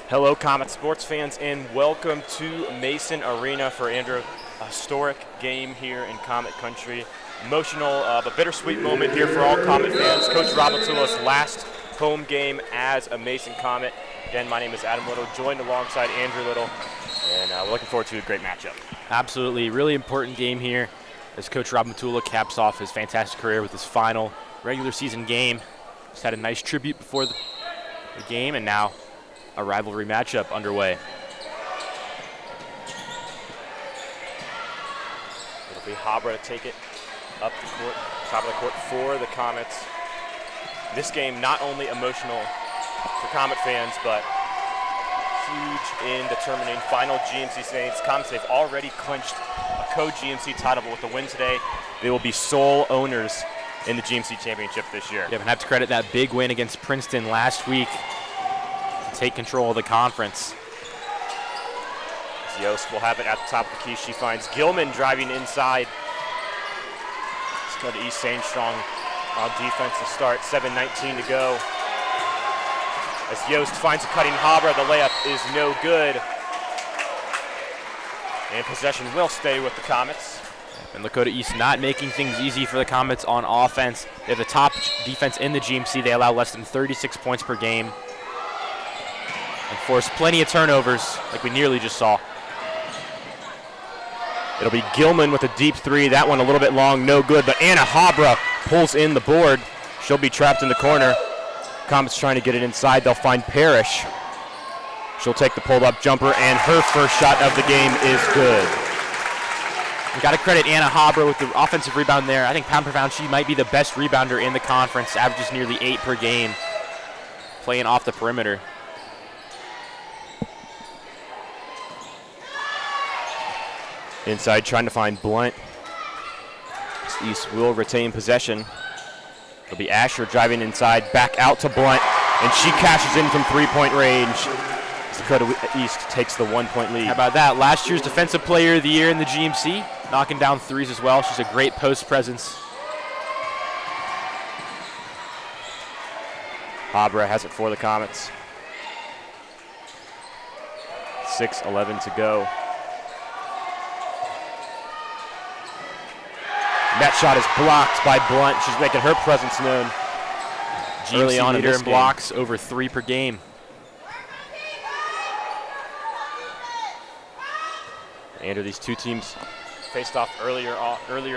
Hello, Comet sports fans, and welcome to Mason Arena for Andrew. A historic game here in Comet Country. Emotional but bittersweet moment here for all Comet fans. Coach Ramatula's last home game as a Mason Comet. Again, my name is Adam Little, joined alongside Andrew Little, and we're looking forward to a great matchup. Absolutely, really important game here as Coach Ramatula caps off his fantastic career with his final regular season game. Just had a nice tribute before the game, and now a rivalry matchup underway. It'll be Habra to take it up the court, top of the court for the Comets. This game not only emotional for Comet fans, but huge in determining final GMC standings. Comets, they've already clinched a co-GMC title, but with the win today, they will be sole owners in the GMC championship this year. Yeah, and have to credit that big win against Princeton last week to take control of the conference. Yost will have it at the top of the key. She finds Gilman driving inside. Let's go to East Strong on defense to start. 7:19 to go. As Yost finds a cutting Habra, the layup is no good. And possession will stay with the Comets. And Lakota East not making things easy for the Comets on offense. They have the top defense in the GMC. They allow less than 36 points per game and force plenty of turnovers like we nearly just saw. It'll be Gilman with a deep three. That one a little bit long, no good. But Anna Habra pulls in the board. She'll be trapped in the corner. Comets trying to get it inside. They'll find Parrish. She'll take the pulled-up jumper, and her first shot of the game is good. We got to credit Anna Habra with the offensive rebound there. I think pound per pound, she might be the best rebounder in the conference. Averages nearly 8 per game, playing off the perimeter. Inside trying to find Blunt. East will retain possession. It'll be Asher driving inside, back out to Blunt, and she cashes in from three-point range. Dakota East takes the 1-point lead. How about that? Last year's Defensive Player of the Year in the GMC, knocking down threes as well. She's a great post presence. Habra has it for the Comets. 6:11 to go. That shot is blocked by Blunt. She's making her presence known early on in leader this in game. blocks, over 3 per game. Andrew, these two teams faced off earlier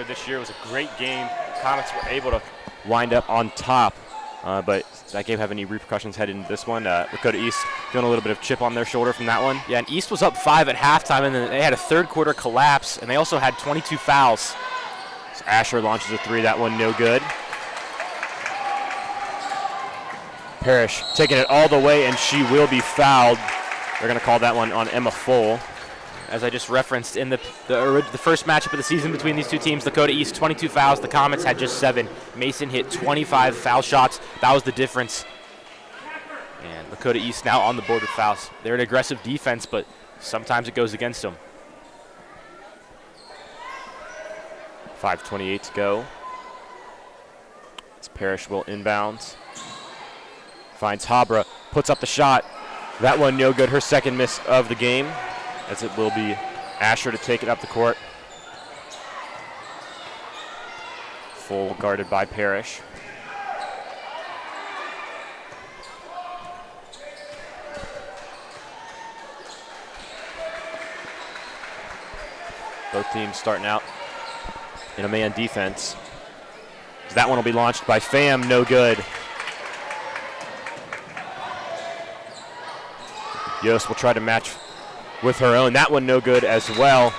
this year. It was a great game. Comets were able to wind up on top, but that game have any repercussions headed into this one? Lakota East feeling a little bit of chip on their shoulder from that one. Yeah, and East was up 5 at halftime, and then they had a third quarter collapse, and they also had 22 fouls. So Asher launches a three, that one no good. Parrish taking it all the way, and she will be fouled. They're going to call that one on Emma Full. As I just referenced, in the first matchup of the season between these two teams, Lakota East 22 fouls, the Comets had just 7. Mason hit 25 foul shots. That was the difference. And Lakota East now on the board with fouls. They're an aggressive defense, but sometimes it goes against them. 5:28 to go. As Parrish will inbounds. Finds Habra, puts up the shot. That one no good, her second miss of the game, as it will be Asher to take it up the court. Full guarded by Parrish. Both teams starting out in a man defense. That one will be launched by Pham, no good. Yost will try to match with her own. That one no good as well.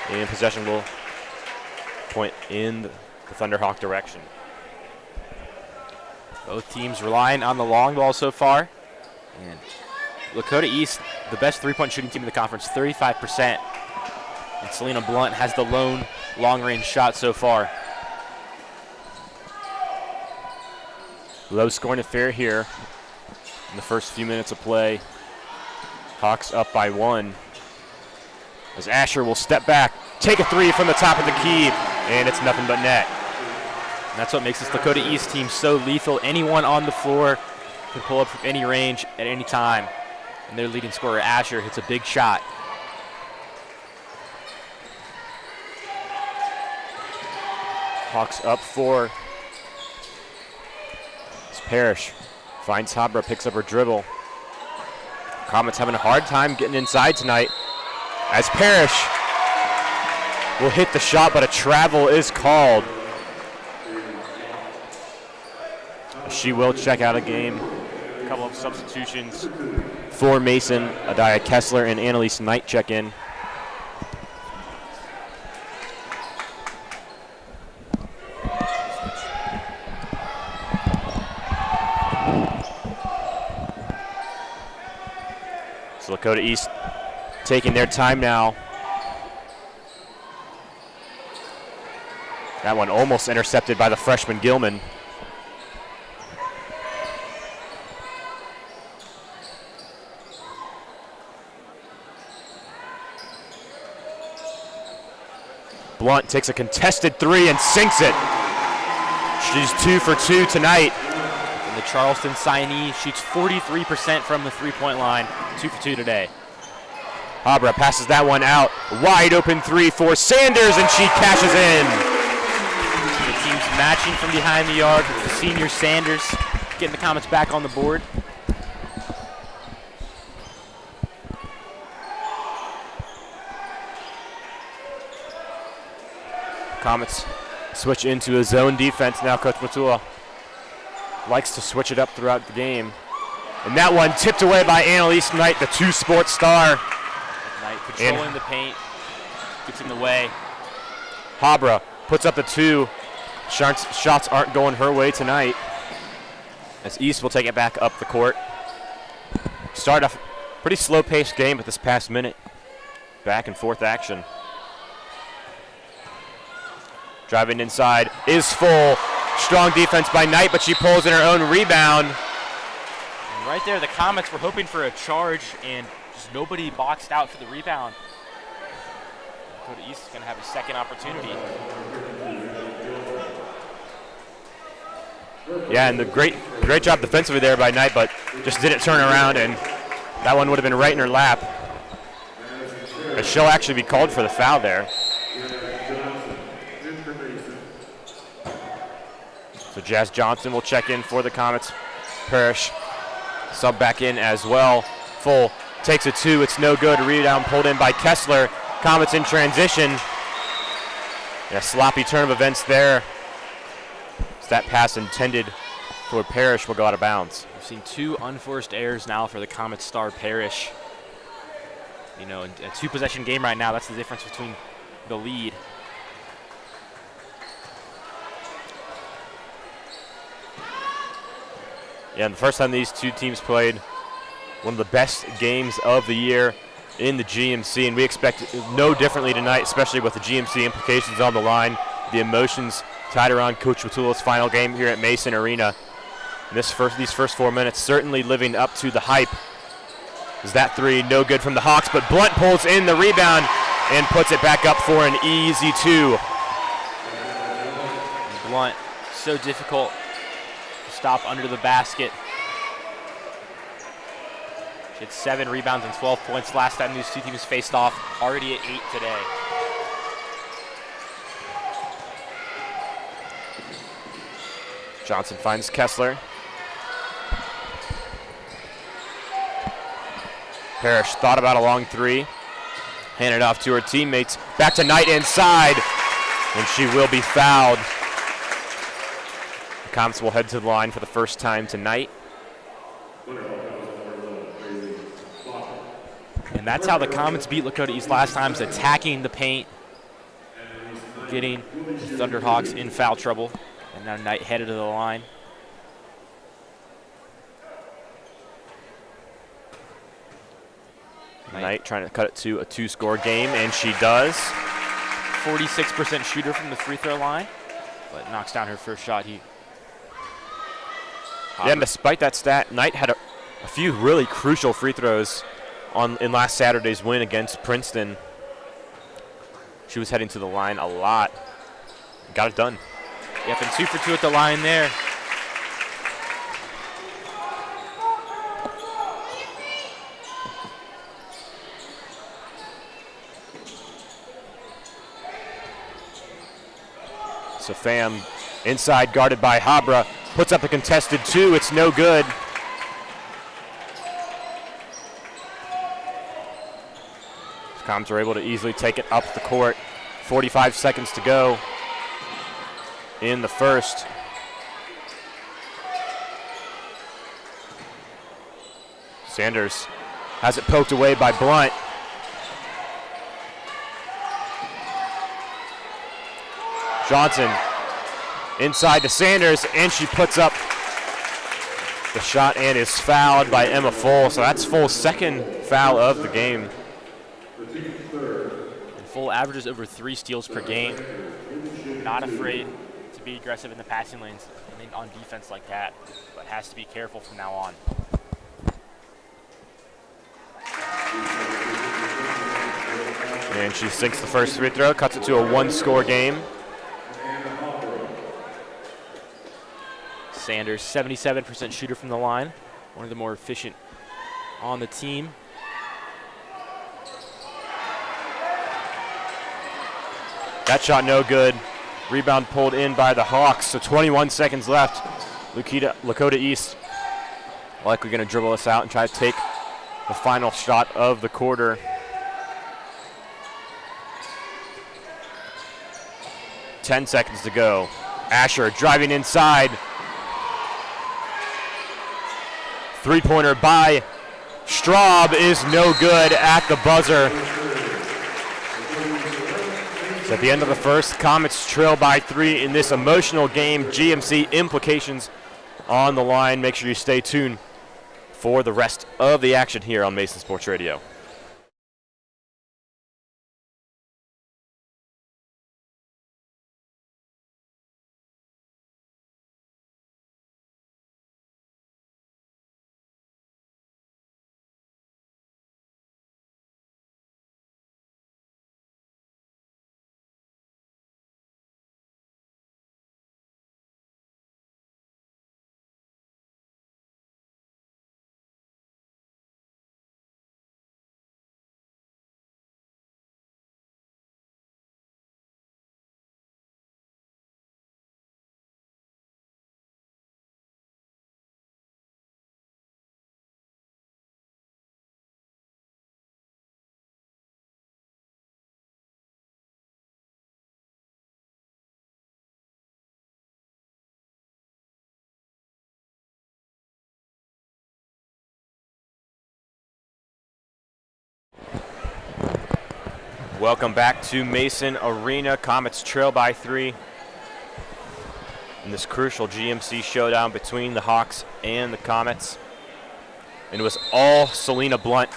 And possession will point in the Thunderhawk direction. Both teams relying on the long ball so far. And Lakota East, the best three-point shooting team in the conference, 35%. And Selena Blunt has the lone long-range shot so far. Low scoring affair here in the first few minutes of play. Hawks up by 1. As Asher will step back, take a three from the top of the key, and it's nothing but net. And that's what makes this Lakota East team so lethal. Anyone on the floor can pull up from any range at any time. And their leading scorer, Asher, hits a big shot. Hawks up 4. It's Parrish. Finds Habra, picks up her dribble. Comets having a hard time getting inside tonight as Parrish will hit the shot, but a travel is called. She will check out a game. A couple of substitutions for Mason. Adaya Kessler and Annalise Knight check in. So Lakota East taking their time now. That one almost intercepted by the freshman Gilman. Blunt takes a contested 3 and sinks it. She's 2 for 2 tonight. And the Charleston signee shoots 43% from the three-point line, 2 for 2 today. Habra passes that one out. Wide open 3 for Sanders, and she cashes in. The team's matching from behind the arc with the senior Sanders getting the Comets back on the board. Comets switch into a zone defense now. Coach Matula likes to switch it up throughout the game. And that one tipped away by Annalise Knight, the 2-sport star. Knight controlling the paint, gets in the way. Habra puts up the 2. Shots aren't going her way tonight, as East will take it back up the court. Start off pretty slow-paced game at this past minute. Back and forth action. Driving inside is full. Strong defense by Knight, but she pulls in her own rebound. And right there, the Comets were hoping for a charge, and just nobody boxed out for the rebound. Dakota East is going to have a second opportunity. Yeah, and the great job defensively there by Knight, but just didn't turn around, and that one would have been right in her lap. But she'll actually be called for the foul there. So Jazz Johnson will check in for the Comets. Parrish sub back in as well. Full takes a 2. It's no good. Rebound pulled in by Kessler. Comets in transition. And a sloppy turn of events there. So that pass intended for Parrish will go out of bounds. We've seen 2 unforced errors now for the Comets star Parrish. You know, in a 2-possession game right now, that's the difference between the lead. Yeah, and the first time these two teams played, one of the best games of the year in the GMC, and we expect no differently tonight, especially with the GMC implications on the line, the emotions tied around Coach Watula's final game here at Mason Arena. And these first 4 minutes certainly living up to the hype. Is that 3 no good from the Hawks, but Blunt pulls in the rebound and puts it back up for an easy 2. Blunt, so difficult. Stop under the basket. She had 7 rebounds and 12 points last time these two teams faced off, already at 8 today. Johnson finds Kessler. Parrish thought about a long 3. Handed off to her teammates. Back to Knight inside, and she will be fouled. Comets will head to the line for the first time tonight. And that's how the Comets beat Lakota East last time, is attacking the paint, getting the Thunderhawks in foul trouble. And now Knight headed to the line. Knight trying to cut it to a 2-score game, and she does. 46% shooter from the free throw line, but knocks down her first shot. Yeah, and despite that stat, Knight had a few really crucial free throws in last Saturday's win against Princeton. She was heading to the line a lot. Got it done. Yep, and 2 for 2 at the line there. So Pham inside, guarded by Habra, puts up a contested 2. It's no good. Coms are able to easily take it up the court. 45 seconds to go in the first. Sanders has it poked away by Blunt. Johnson inside to Sanders, and she puts up the shot and is fouled by Emma Full. So that's Full's second foul of the game. And Full averages over 3 steals per game. Not afraid to be aggressive in the passing lanes and on defense like that, but has to be careful from now on. And she sinks the first free throw, cuts it to a 1-score game. Sanders, 77% shooter from the line, one of the more efficient on the team. That shot no good. Rebound pulled in by the Hawks, so 21 seconds left. Lakota East likely going to dribble us out and try to take the final shot of the quarter. Ten seconds to go. Asher driving inside. Three-pointer by Straub is no good at the buzzer. So at the end of the first, Comets trail by 3 in this emotional game. GMC implications on the line. Make sure you stay tuned for the rest of the action here on Mason Sports Radio. Welcome back to Mason Arena. Comets trail by 3 in this crucial GMC showdown between the Hawks and the Comets. And it was all Selena Blunt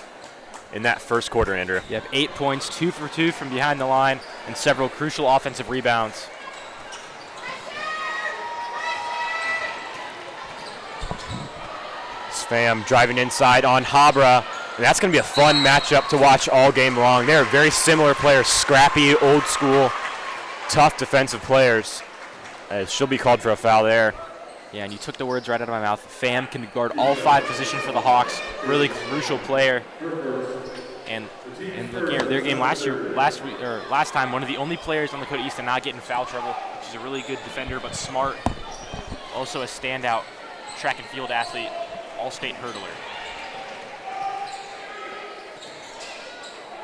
in that first quarter, Andrew. You have 8 points, 2 for 2 from behind the line, and several crucial offensive rebounds. Pham driving inside on Habra. And that's going to be a fun matchup to watch all game long. They're very similar players, scrappy, old school, tough defensive players. She'll be called for a foul there. Yeah, and you took the words right out of my mouth. Pham can guard all 5 positions for the Hawks. Really crucial player. And in their game last time, one of the only players on Lakota East to not get in foul trouble. She's a really good defender, but smart. Also a standout track and field athlete, all-state hurdler.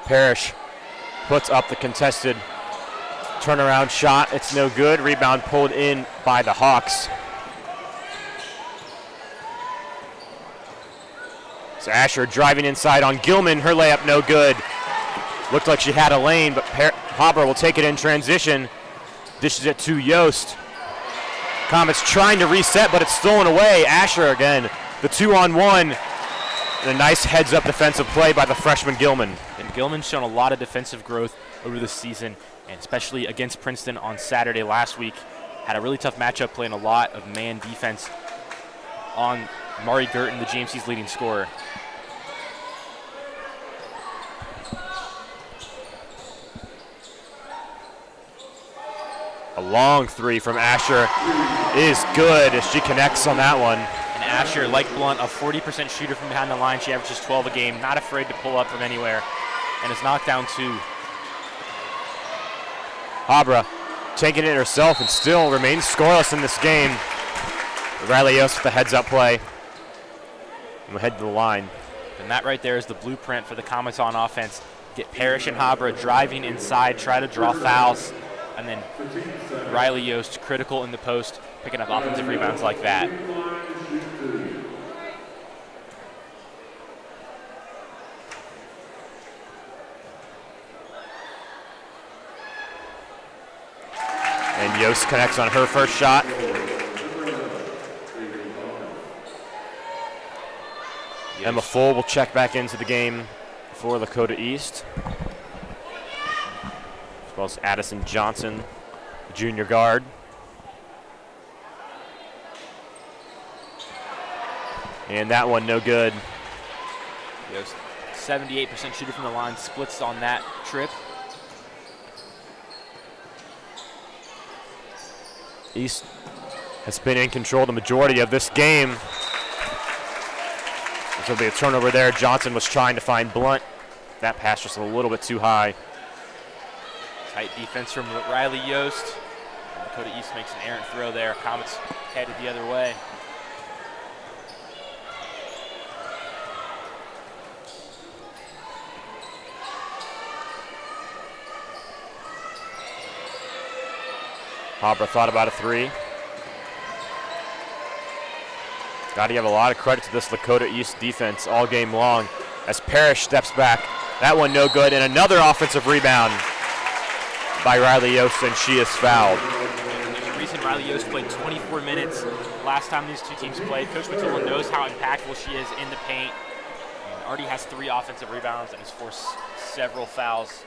Parrish puts up the contested turnaround shot. It's no good. Rebound pulled in by the Hawks. So Asher driving inside on Gilman. Her layup no good. Looked like she had a lane, but Habra will take it in transition. Dishes it to Yost. Comets trying to reset, but it's stolen away. Asher again. The 2-on-1. And a nice heads-up defensive play by the freshman Gilman. And Gilman's shown a lot of defensive growth over the season, and especially against Princeton on Saturday last week. Had a really tough matchup playing a lot of man defense on Mari Girton, the GMC's leading scorer. A long 3 from Asher is good as she connects on that one. Asher, like Blunt, a 40% shooter from behind the line. She averages 12 a game, not afraid to pull up from anywhere, and is knocked down 2. Habra taking it herself and still remains scoreless in this game. Riley Yost with the heads-up play. We'll head to the line. And that right there is the blueprint for the Comets on offense. Get Parrish and Habra driving inside, try to draw fouls, and then Riley Yost critical in the post, picking up offensive rebounds like that. And Yost connects on her first shot. Emma Full will check back into the game for Lakota East, as well as Addison Johnson, the junior guard. And that one no good. Yost, 78% shooter from the line, splits on that trip. East has been in control the majority of this game. There'll be a turnover there. Johnson was trying to find Blunt. That pass just a little bit too high. Tight defense from Riley Yost. Lakota East makes an errant throw there. Comets headed the other way. Habra thought about a three. Got to give a lot of credit to this Lakota East defense all game long as Parrish steps back. That one no good, and another offensive rebound by Riley Yost, and she is fouled. There's a reason Riley Yost played 24 minutes last time these two teams played. Coach Matula knows how impactful she is in the paint. And already has 3 offensive rebounds and has forced several fouls.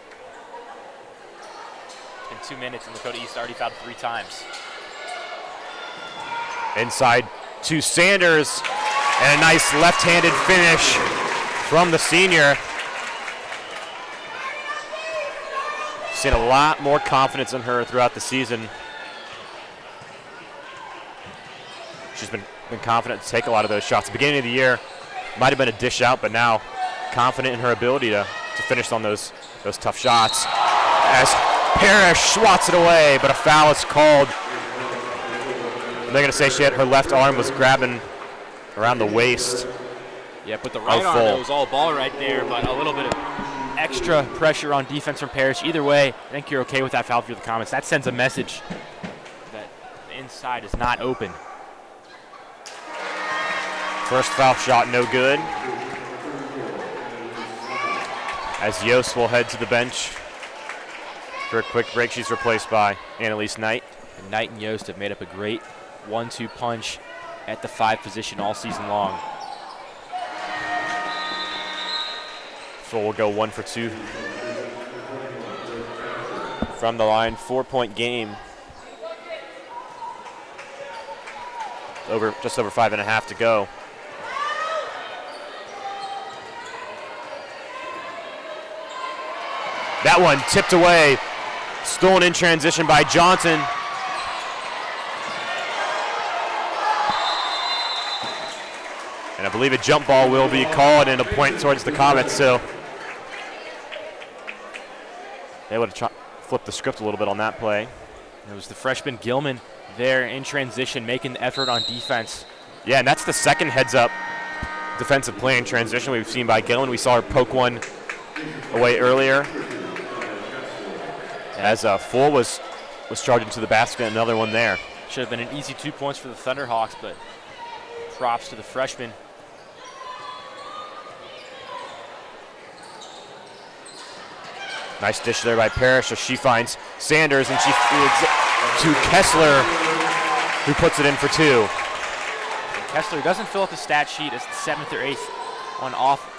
It's been 2 minutes, and Lakota East already fouled 3 times. Inside to Sanders, and a nice left-handed finish from the senior. Seen a lot more confidence in her throughout the season. She's been confident to take a lot of those shots. At the beginning of the year, might have been a dish out, but now confident in her ability to finish on those tough shots. As Parrish swats it away, but a foul is called. They're going to say her left arm was grabbing around the waist. Yeah, put the right arm, it was all ball right there, but a little bit of extra pressure on defense from Parrish. Either way, I think you're okay with that foul for the Comets. That sends a message that the inside is not open. First foul shot, no good. As Yost will head to the bench for a quick break, she's replaced by Annalise Knight. And Knight and Yost have made up a great 1-2 punch at the 5 position all season long. Full will go 1 for 2 from the line. 4-point game. Just over 5.5 to go. That one tipped away. Stolen in transition by Johnson. And I believe a jump ball will be called and a point towards the Comets, so they would have flipped the script a little bit on that play. It was the freshman Gilman there in transition, making the effort on defense. Yeah, and that's the second heads-up defensive play in transition we've seen by Gilman. We saw her poke one away earlier. As Full was charging to the basket, another one there. Should have been an easy 2 points for the Thunderhawks, but props to the freshman. Nice dish there by Parrish, so she finds Sanders, and she feeds to Kessler, who puts it in for 2. Kessler doesn't fill up the stat sheet as the 7th or 8th on off,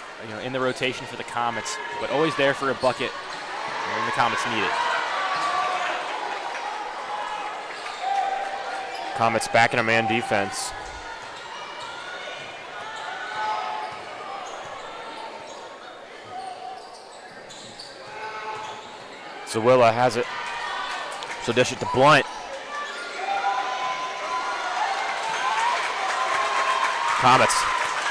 in the rotation for the Comets, but always there for a bucket when the Comets need it. Comets back in a man defense. Zawilla has it. So dish it to Blunt. Comets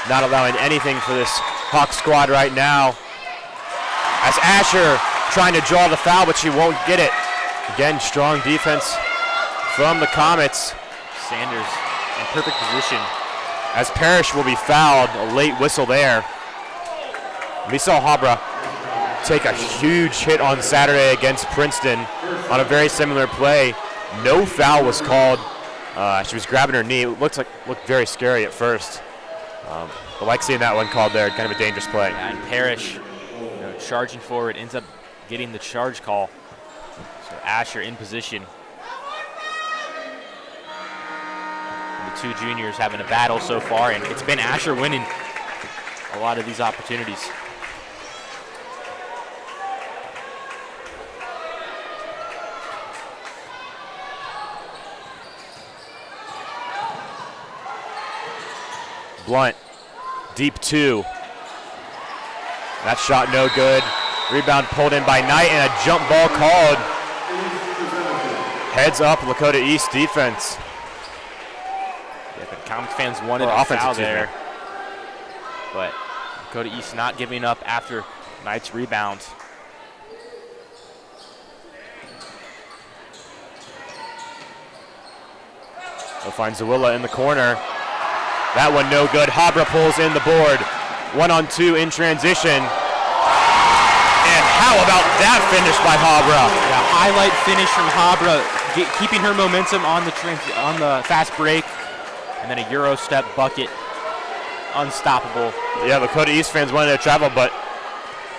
not allowing anything for this Hawk squad right now. As Asher trying to draw the foul, but she won't get it. Again, strong defense from the Comets. Sanders in perfect position. As Parrish will be fouled, a late whistle there. We saw Habra take a huge hit on Saturday against Princeton on a very similar play. No foul was called. She was grabbing her knee. It looked very scary at first. But like seeing that one called there, kind of a dangerous play. Yeah, and Parrish, charging forward, ends up getting the charge call. So Asher in position. And the two juniors having a battle so far, and it's been Asher winning a lot of these opportunities. Blunt, deep 2. That shot no good. Rebound pulled in by Knight and a jump ball called. Heads up, Lakota East defense. Yeah, but Comets fans wanted a foul there. But Lakota East not giving up after Knight's rebound. They'll find Zawilla in the corner. That one no good. Habra pulls in the board. 1-on-2 in transition. And how about that finish by Habra? Yeah, highlight finish from Habra, keeping her momentum on the fast break, and then a Euro step bucket. Unstoppable. Yeah, Lakota East fans wanted to travel, but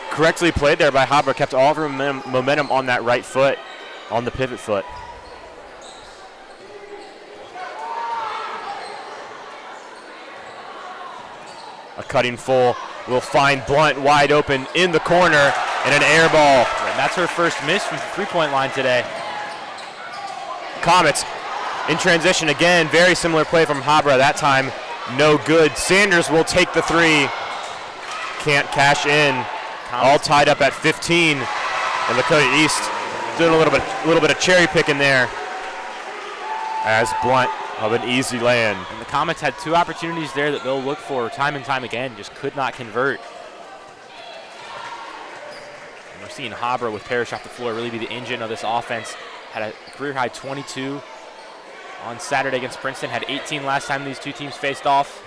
correctly played there by Habra. Kept all of her momentum on that right foot, on the pivot foot. A cutting full will find Blunt wide open in the corner and an air ball. And that's her first miss from the three-point line today. Comets in transition again. Very similar play from Habra. That time no good. Sanders will take the 3. Can't cash in. All tied up at 15. And Lakota East doing a little bit of cherry picking there. As Blunt of an easy land. And the Comets had 2 opportunities there that they'll look for time and time again, just could not convert. And we're seeing Habra with Parrish off the floor really be the engine of this offense. Had a career-high 22 on Saturday against Princeton, had 18 last time these two teams faced off.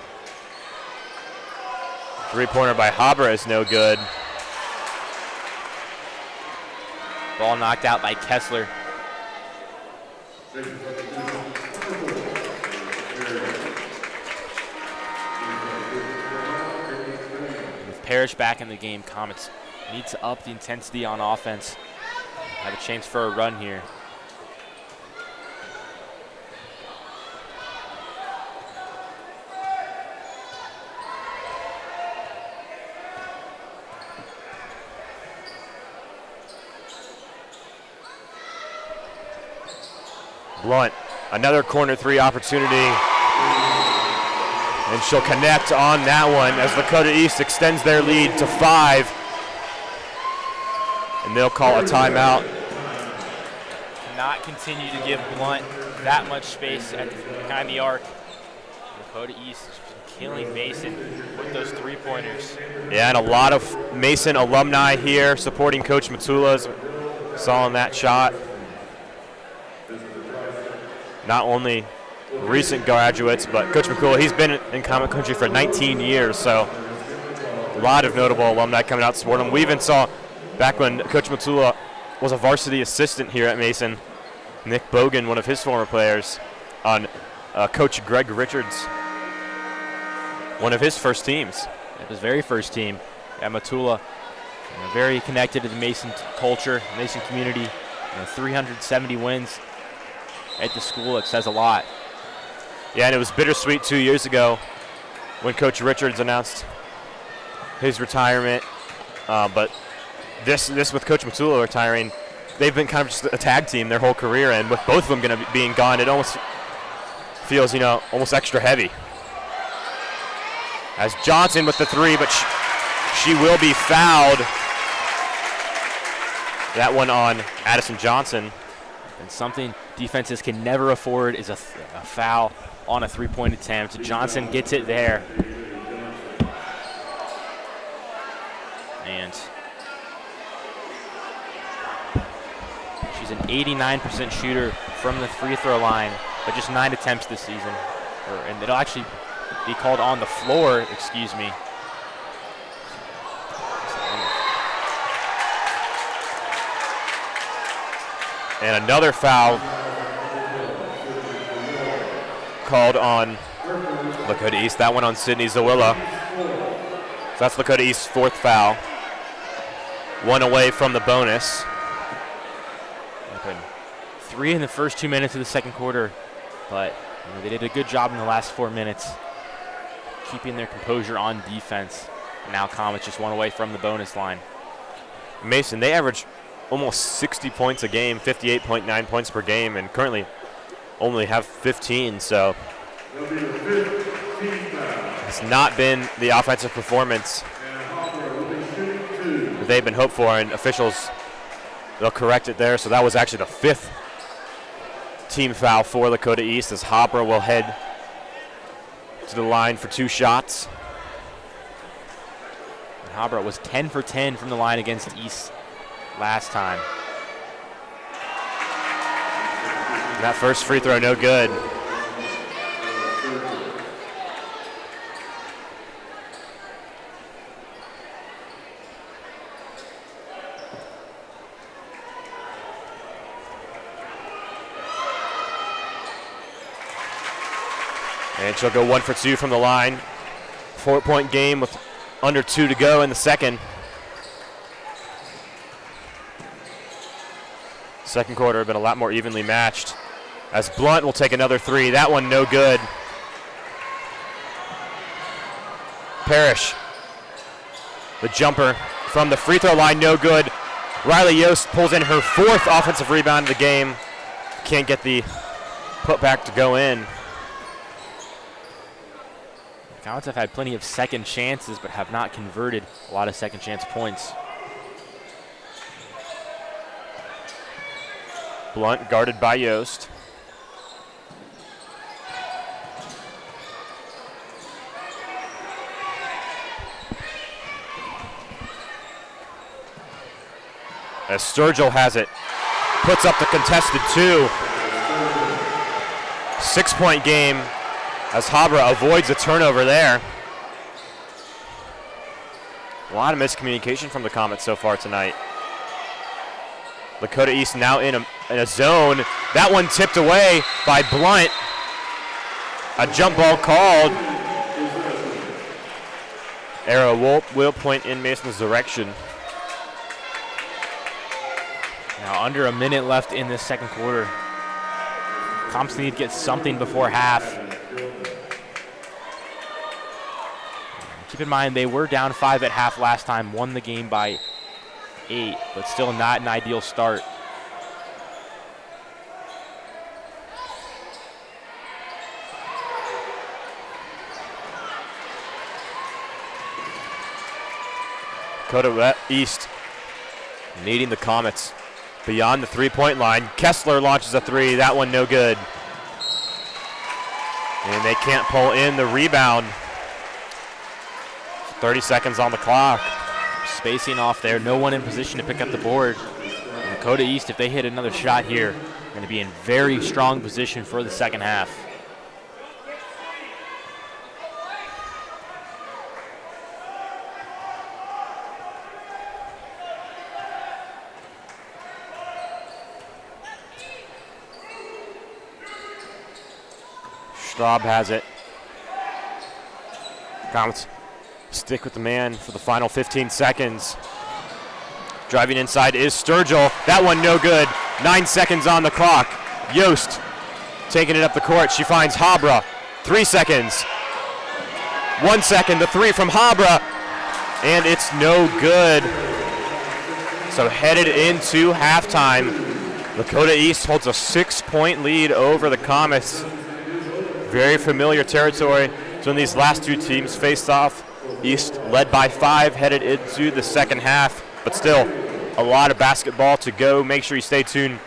3-pointer by Habra is no good. Ball knocked out by Kessler. Parrish back in the game, Comets need to up the intensity on offense. Have a chance for a run here. Blunt, another corner 3 opportunity. And she'll connect on that one as Lakota East extends their lead to 5. And they'll call a timeout. Cannot continue to give Blunt that much space behind the arc. Lakota East has been killing Mason with those 3-pointers. Yeah, and a lot of Mason alumni here supporting Coach Matula's. Saw in that shot. Not only recent graduates, but Coach McCool, he's been in Comet Country for 19 years, so a lot of notable alumni coming out to support him. We even saw back when Coach Matula was a varsity assistant here at Mason, Nick Bogan, one of his former players, on Coach Greg Richards, one of his first teams. His very first team at Matula. Very connected to the Mason culture, Mason community. 370 wins at the school. It says a lot. Yeah, and it was bittersweet 2 years ago when Coach Richards announced his retirement. But this with Coach Matula retiring, they've been kind of just a tag team their whole career, and with both of them going to be being gone, it almost feels, almost extra heavy. As Johnson with the 3, but she will be fouled. That one on Addison Johnson. And something defenses can never afford is a foul on a 3-point attempt. Johnson gets it there. And She's an 89% shooter from the free throw line, but just 9 attempts this season. And it'll actually be called on the floor, excuse me. And another foul called on Lakota East. That one on Sydney Zawilla. So that's Lakota East's 4th foul. 1 away from the bonus. 3 in the first 2 minutes of the second quarter, but they did a good job in the last 4 minutes, keeping their composure on defense. And now Comets just 1 away from the bonus line. Mason, they average almost 60 points a game, 58.9 points per game, and currently only have 15. So it's not been the offensive performance that they've been hoped for, and officials, they'll correct it there. So that was actually the 5th team foul for Lakota East, as Hopper will head to the line for 2 shots. And Hopper was 10 for 10 from the line against East last time. And that first free throw, no good. And she'll go 1 for 2 from the line. 4-point game with under 2 to go in the second. Second quarter been a lot more evenly matched, as Blunt will take another 3. That one no good. Parrish, the jumper from the free throw line, no good. Riley Yost pulls in her 4th offensive rebound of the game. Can't get the putback to go in. The Comets have had plenty of second chances, but have not converted a lot of second chance points. Blunt guarded by Yost. As Sturgill has it, puts up the contested 2. 6-point game as Habra avoids a turnover there. A lot of miscommunication from the Comets so far tonight. Lakota East now in a zone. That one tipped away by Blunt. A jump ball called. Arrow will point in Mason's direction. Now under a minute left in this second quarter. Comps need to get something before half. Keep in mind they were down 5 at half last time, won the game by 8, but still not an ideal start. Lakota East needing the Comets beyond the 3-point line. Kessler launches a 3. That one no good. And they can't pull in the rebound. 30 seconds on the clock. Spacing off there, no one in position to pick up the board. And Lakota East, if they hit another shot here, are going to be in very strong position for the second half. Straub has it. Comets stick with the man for the final 15 seconds. Driving inside is Sturgill. That one no good. 9 seconds on the clock. Yost taking it up the court. She finds Habra. 3 seconds. 1 second. The 3 from Habra. And it's no good. So headed into halftime, Lakota East holds a 6-point lead over the Comets. Very familiar territory. So when these last 2 teams faced off, East led by 5 headed into the second half, but still a lot of basketball to go. Make sure you stay tuned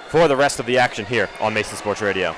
for the rest of the action here on Mason Sports Radio.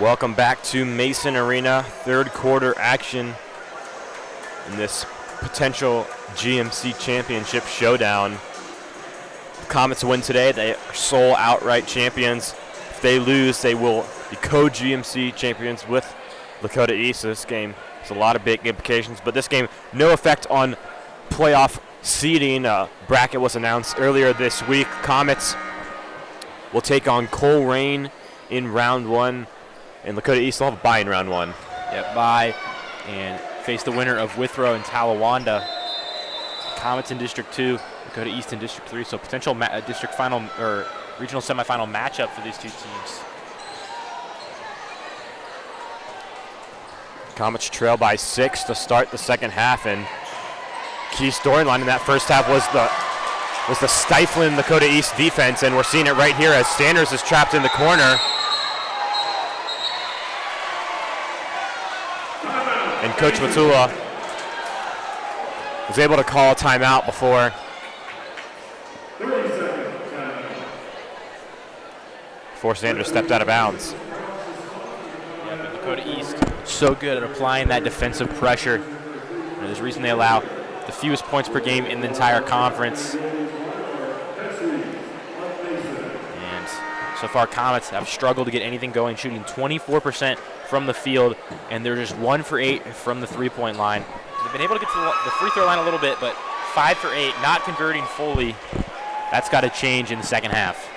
Welcome back to Mason Arena, third quarter action in this potential GMC championship showdown. If Comets win today, they are sole outright champions. If they lose, they will be co-GMC champions with Lakota East. So this game has a lot of big implications, but this game, no effect on playoff seeding. Bracket was announced earlier this week. Comets will take on Colerain in round one. And Lakota East will have a bye in round one. Yep, bye. And face the winner of Withrow and Talawanda. Comets in District 2, Lakota East in District 3. So potential district final or regional semifinal matchup for these two teams. Comets trail by 6 to start the second half, and key storyline in that first half was the stifling Lakota East defense, and we're seeing it right here as Sanders is trapped in the corner. And Coach Matula was able to call a timeout before Sanders stepped out of bounds. Yeah, but Lakota East so good at applying that defensive pressure. And there's a reason they allow the fewest points per game in the entire conference. And so far, Comets have struggled to get anything going, shooting 24% from the field, and they're just 1 for 8 from the three-point line. They've been able to get to the free throw line a little bit, but 5 for 8, not converting fully. That's got to change in the second half.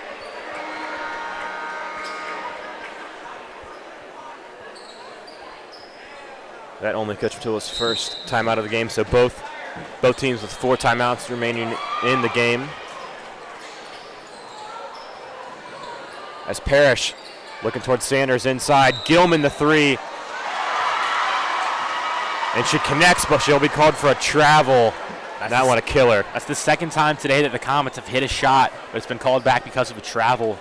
That only Coach Matula's first timeout of the game, so both teams with 4 timeouts remaining in the game. As Parrish looking towards Sanders inside. Gilman the 3. And she connects, but she'll be called for a travel. That one a killer. That's the second time today that the Comets have hit a shot, but it's been called back because of a travel.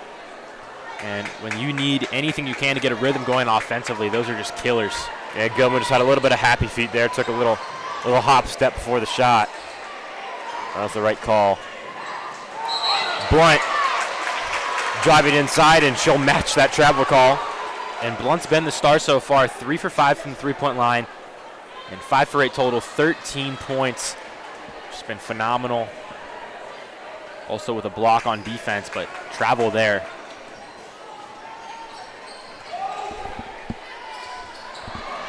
And when you need anything you can to get a rhythm going offensively, those are just killers. Yeah, Gilman just had a little bit of happy feet there. Took a little hop step before the shot. That was the right call. Blunt driving inside, and she'll match that travel call. And Blunt's been the star so far, 3 for 5 from the three-point line, and 5 for 8 total, 13 points. She's been phenomenal. Also with a block on defense, but travel there.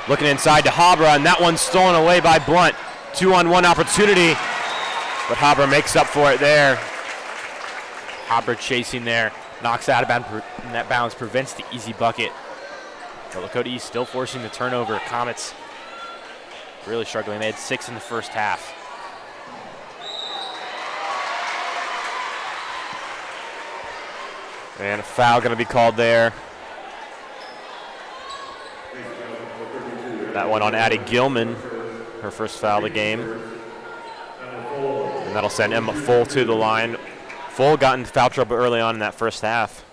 Looking inside to Habra, and that one's stolen away by Blunt. 2-on-1 opportunity, but Habra makes up for it there. Habra chasing there. Knocks out of that bounds, prevents the easy bucket. But Lakota East still forcing the turnover. Comets really struggling. They had 6 in the first half. And a foul going to be called there. That one on Addie Gilman, her first foul of the game. And that'll send Emma Full to the line. Full got into foul trouble early on in that first half,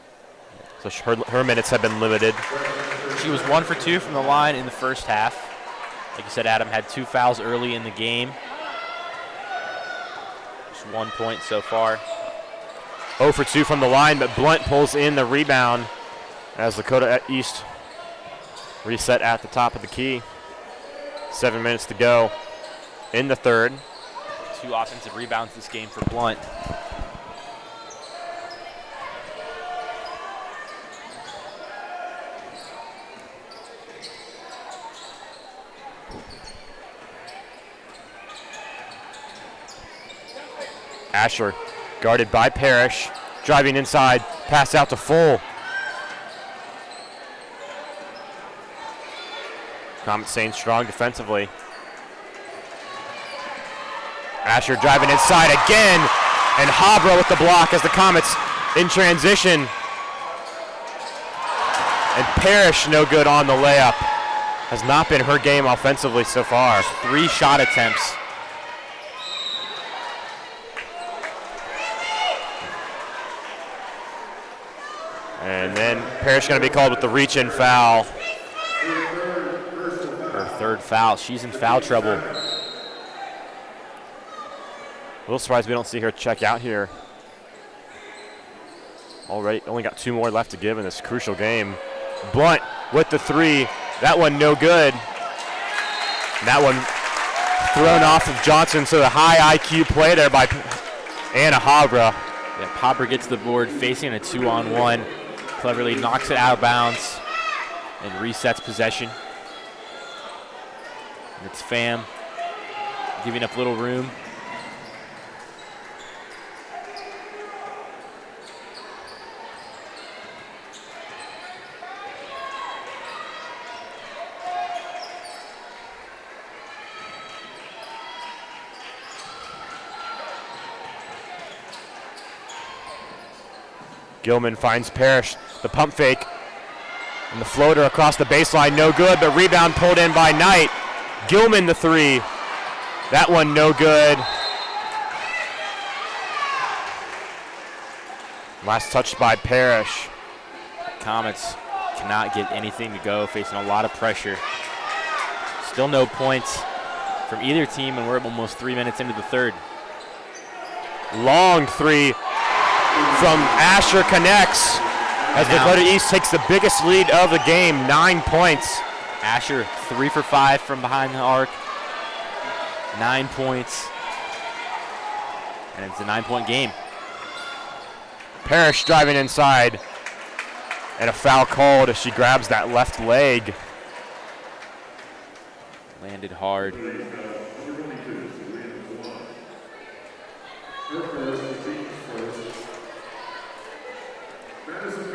so her minutes have been limited. She was 1 for 2 from the line in the first half. Like you said, Adam had 2 fouls early in the game. Just 1 point so far. 0 for 2 from the line, but Blunt pulls in the rebound as Lakota East reset at the top of the key. 7 minutes to go in the third. 2 offensive rebounds this game for Blunt. Asher guarded by Parrish, driving inside, pass out to Full. Comets staying strong defensively. Asher driving inside again, and Habra with the block as the Comets in transition. And Parrish no good on the layup. Has not been her game offensively so far. 3 shot attempts. And then Parrish going to be called with the reach-in foul. Her third foul. She's in foul trouble. A little surprised we don't see her check out here. Already, only got 2 more left to give in this crucial game. Blunt with the three. That one no good. That one thrown off of Johnson, so the high IQ play there by Anna Habra. Yeah, Habra gets the board facing a 2-on-1. Cleverly knocks it out of bounds and resets possession. And it's Pham giving up little room. Gilman finds Parrish, the pump fake, and the floater across the baseline, no good, but rebound pulled in by Knight. Gilman the three, that one no good. Last touch by Parrish. Comets cannot get anything to go, facing a lot of pressure. Still no points from either team, and we're almost 3 minutes into the third. Long three from Asher connects as Lakota East takes the biggest lead of the game, 9 points. Asher 3 for 5 from behind the arc, 9 points, and it's a 9-point game. Parrish driving inside, and a foul called as she grabs that left leg. Landed hard.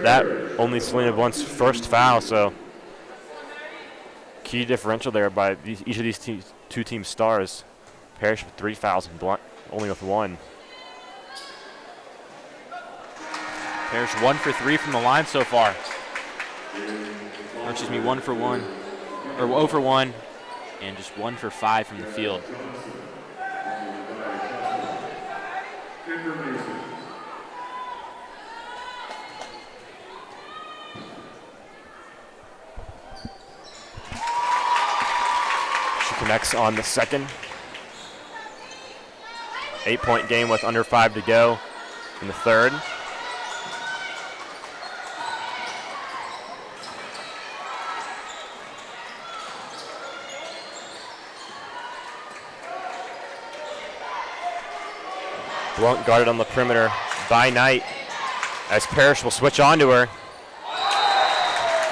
That only Selena Blunt's first foul, so key differential there by each of these two team stars. Parrish with 3 fouls and Blunt only with 1. Parrish 1 for 3 from the line so far. Or excuse me, 1 for 1, or 0 for 1, and just 1 for 5 from the field. Connects on the second. 8-point game with under 5 to go in the third. Blunt guarded on the perimeter by Knight as Parrish will switch on to her.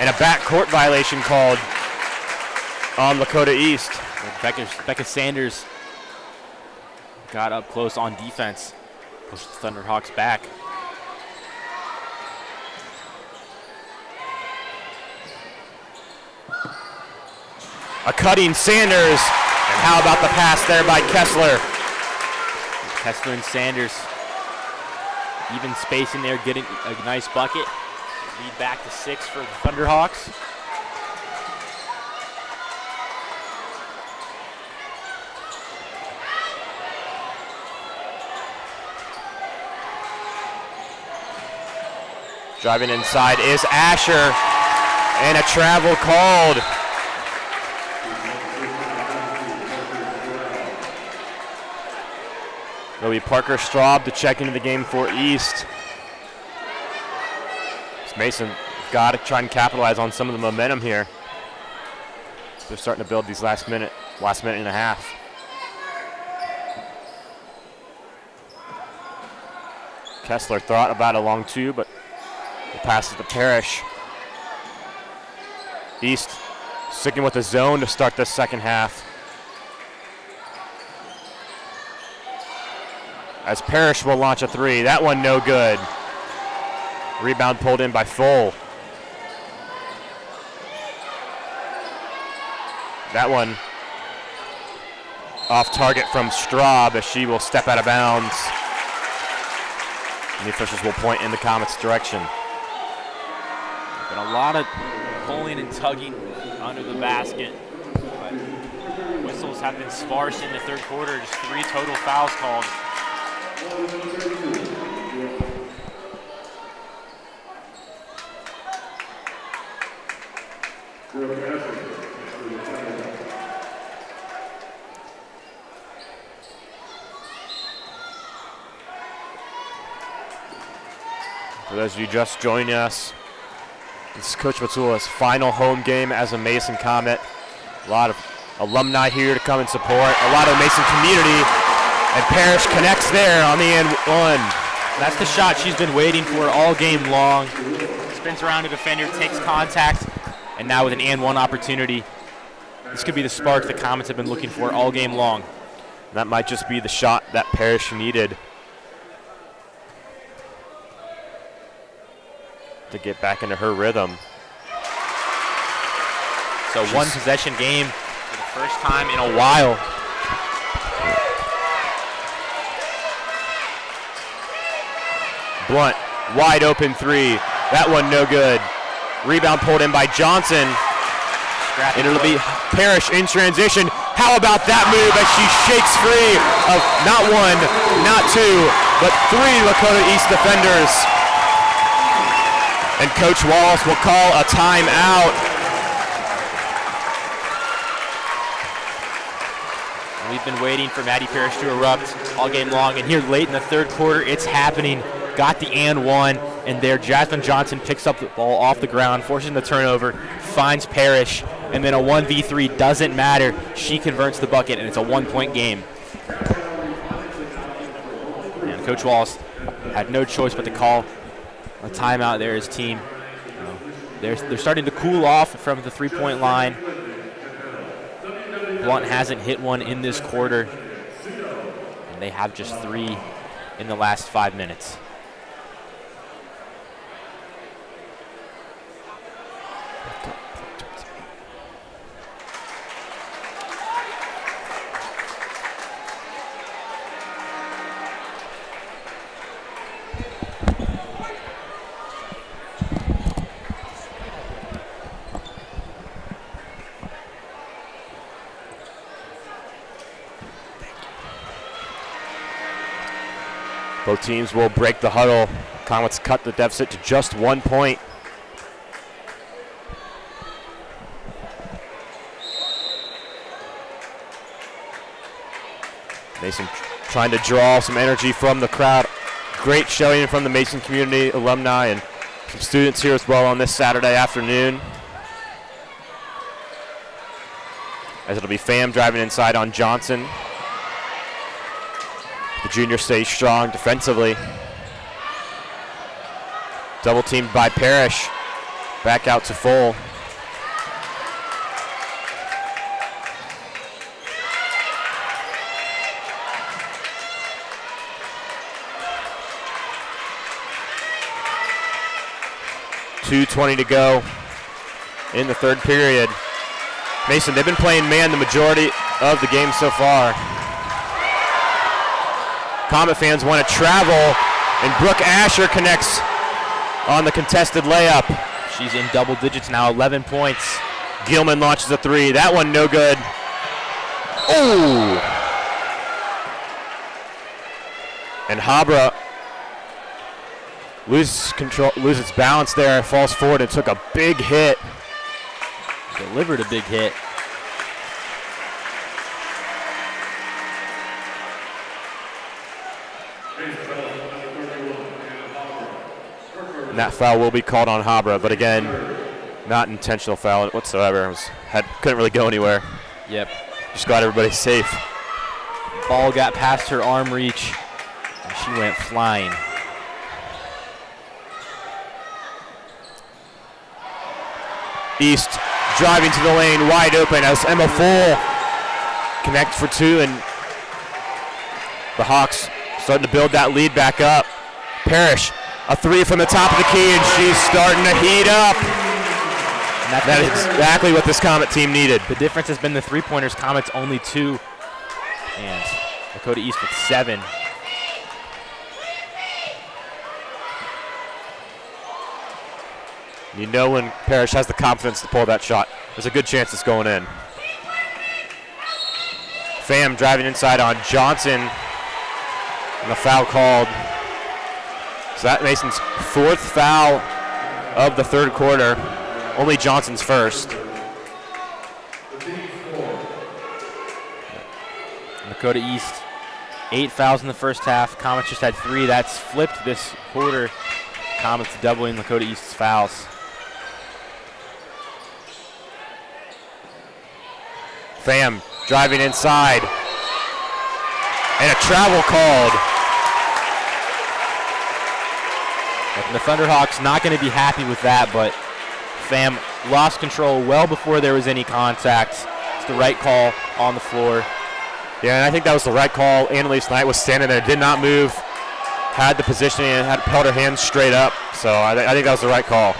And a backcourt violation called on Lakota East. Becca Sanders got up close on defense, pushed the Thunderhawks back. A cutting Sanders, and how about the pass there by Kessler? Kessler and Sanders, even space in there, getting a nice bucket. Lead back to 6 for the Thunderhawks. Driving inside is Asher, and a travel called. It'll be Parker Straub to check into the game for East. Mason got to try and capitalize on some of the momentum here. They're starting to build these last minute and a half. Kessler thought about a long two, but will pass it to Parrish. East sticking with the zone to start this second half. As Parrish will launch a three. That one no good. Rebound pulled in by Full. That one off target from Straub as she will step out of bounds. And the officials will point in the Comets' direction. Been a lot of pulling and tugging under the basket. But whistles have been sparse in the third quarter. Just 3 total fouls called. For those of you just joining us, This is Coach Matsula's final home game as a Mason Comet. A lot of alumni here to come and support. A lot of the Mason community. And Parrish connects there on the end one. That's the shot she's been waiting for all game long. Spins around the defender, takes contact, and now with an and one opportunity. This could be the spark the Comets have been looking for all game long. That might just be the shot that Parrish needed to get back into her rhythm. So one possession game for the first time in a while. Blunt, wide open three. That one no good. Rebound pulled in by Johnson. And it'll be Parrish in transition. How about that move as she shakes free of not one, not two, but three Lakota East defenders. And Coach Wallace will call a timeout. We've been waiting for Maddie Parrish to erupt all game long, and here late in the third quarter, it's happening. Got the and one, and there Jasmine Johnson picks up the ball off the ground, forcing the turnover, finds Parrish, and then a 1v3 doesn't matter. She converts the bucket, and it's a 1-point game. And Coach Wallace had no choice but to call a timeout there. His team, they're starting to cool off from the three-point line. Blunt hasn't hit one in this quarter, and they have just 3 in the last 5 minutes. Both teams will break the huddle. Comets cut the deficit to just 1 point. Mason trying to draw some energy from the crowd. Great showing from the Mason community, alumni, and some students here as well on this Saturday afternoon. As it'll be Pham driving inside on Johnson. The junior stays strong defensively. Double teamed by Parrish. Back out to full. .220 to go in the third period. Mason, they've been playing man the majority of the game so far. Comet fans want to travel, and Brooke Asher connects on the contested layup. She's in double digits now, 11 points. Gilman launches a three. That one no good. Oh! And Habra loses balance there, falls forward and took a big hit. Delivered a big hit. And that foul will be called on Habra, but again, not intentional foul whatsoever. Couldn't really go anywhere. Yep. Just got everybody safe. Ball got past her arm reach, and she went flying. East driving to the lane, wide open as Emma Full connects for two, and the Hawks starting to build that lead back up. Parrish, a three from the top of the key, and she's starting to heat up. And that is exactly what this Comet team needed. The difference has been the three-pointers. Comets only 2, and Lakota East with 7. You know when Parrish has the confidence to pull that shot, there's a good chance it's going in. Pham driving inside on Johnson, and a foul called. So that Mason's 4th foul of the third quarter, only Johnson's first. Lakota East, 8 fouls in the first half. Comets just had 3. That's flipped this quarter. Comets doubling Lakota East's fouls. Pham driving inside. And a travel called. And the Thunderhawks not going to be happy with that, but Pham lost control well before there was any contact. It's the right call on the floor. Yeah, and I think that was the right call. Annalise Knight was standing there, did not move, had the positioning, and held her hands straight up. So I think that was the right call.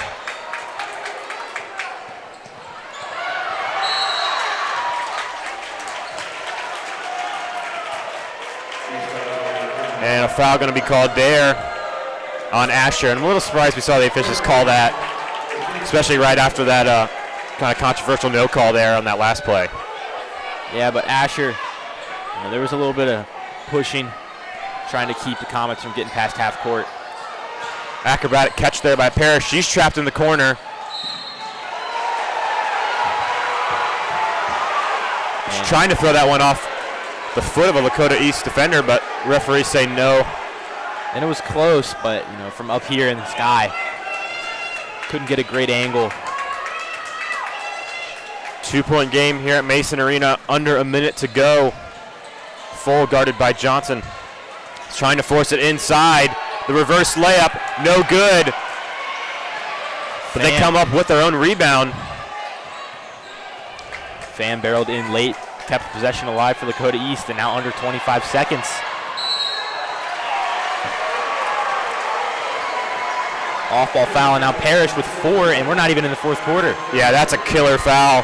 And a foul going to be called there on Asher. And I'm a little surprised we saw the officials call that, especially right after that kind of controversial no call there on that last play. Yeah, but Asher, there was a little bit of pushing, trying to keep the Comets from getting past half court. Acrobatic catch there by Parrish. She's trapped in the corner. She's trying to throw that one off the foot of a Lakota East defender, but referees say no. And it was close, but from up here in the sky, couldn't get a great angle. 2-point game here at Mason Arena, under a minute to go. Full guarded by Johnson. He's trying to force it inside. The reverse layup, no good. But they come up with their own rebound. Pham barreled in late, kept possession alive for Lakota East, and now under 25 seconds. Off-ball foul, and now Parrish with 4, and we're not even in the fourth quarter. Yeah, that's a killer foul.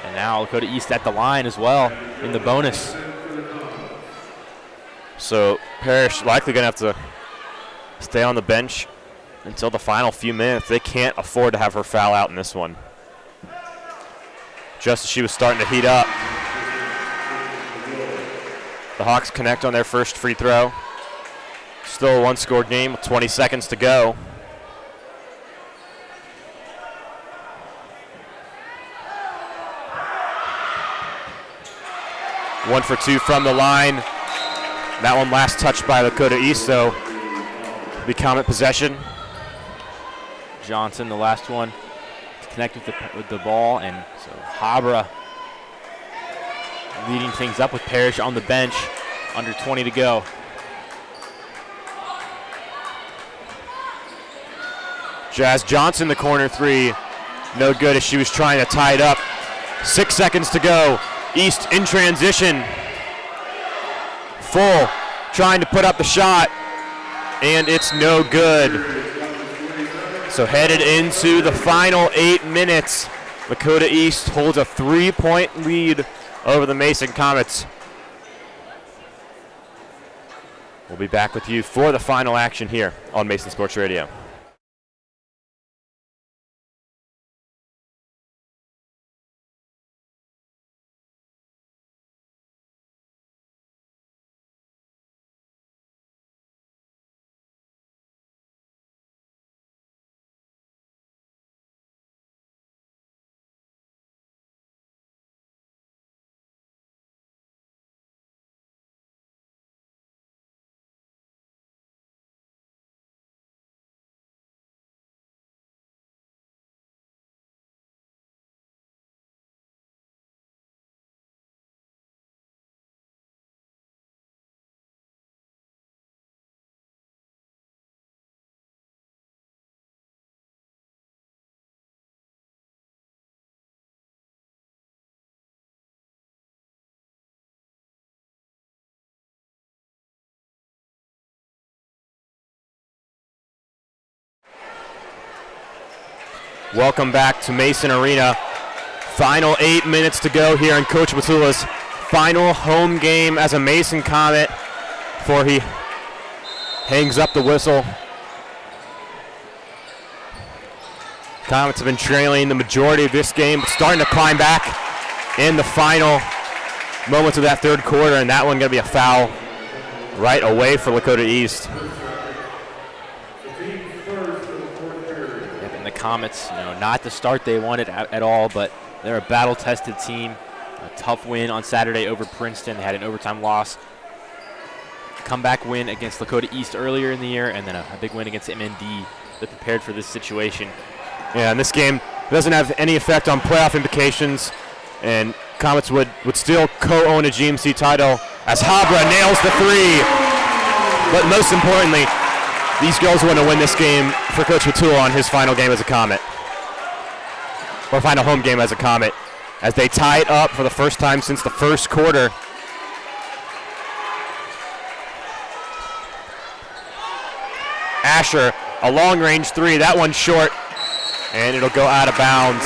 And now Lakota East at the line as well in the bonus. So Parrish likely going to have to stay on the bench until the final few minutes. They can't afford to have her foul out in this one. Just as she was starting to heat up. The Hawks connect on their first free throw. Still a one-score game with 20 seconds to go. One for 2 from the line. That one last touched by Lakota East, so the Comet possession. Johnson, the last one, to connect with the ball, and so Habra leading things up with Parrish on the bench, under 20 to go. Jazz Johnson, the corner 3, no good as she was trying to tie it up. 6 seconds to go. East in transition. Full, trying to put up the shot, and it's no good. So headed into the final 8 minutes, Lakota East holds a 3-point lead over the Mason Comets. We'll be back with you for the final action here on Mason Sports Radio. Welcome back to Mason Arena. Final 8 minutes to go here in Coach Matula's final home game as a Mason Comet before he hangs up the whistle. Comets have been trailing the majority of this game, but starting to climb back in the final moments of that third quarter, and that one going to be a foul right away for Lakota East. And the Comets, not the start they wanted at all, but they're a battle-tested team. A tough win on Saturday over Princeton. They had an overtime loss. Comeback win against Lakota East earlier in the year, and then a big win against MND they're prepared for this situation. Yeah, and this game doesn't have any effect on playoff implications, and Comets would still co-own a GMC title as Habra nails the three. But most importantly, these girls want to win this game for Coach Matua on his final game as a Comet. Or final home game as a Comet, as they tie it up for the first time since the first quarter. Asher, a long-range three, that one's short, and it'll go out of bounds.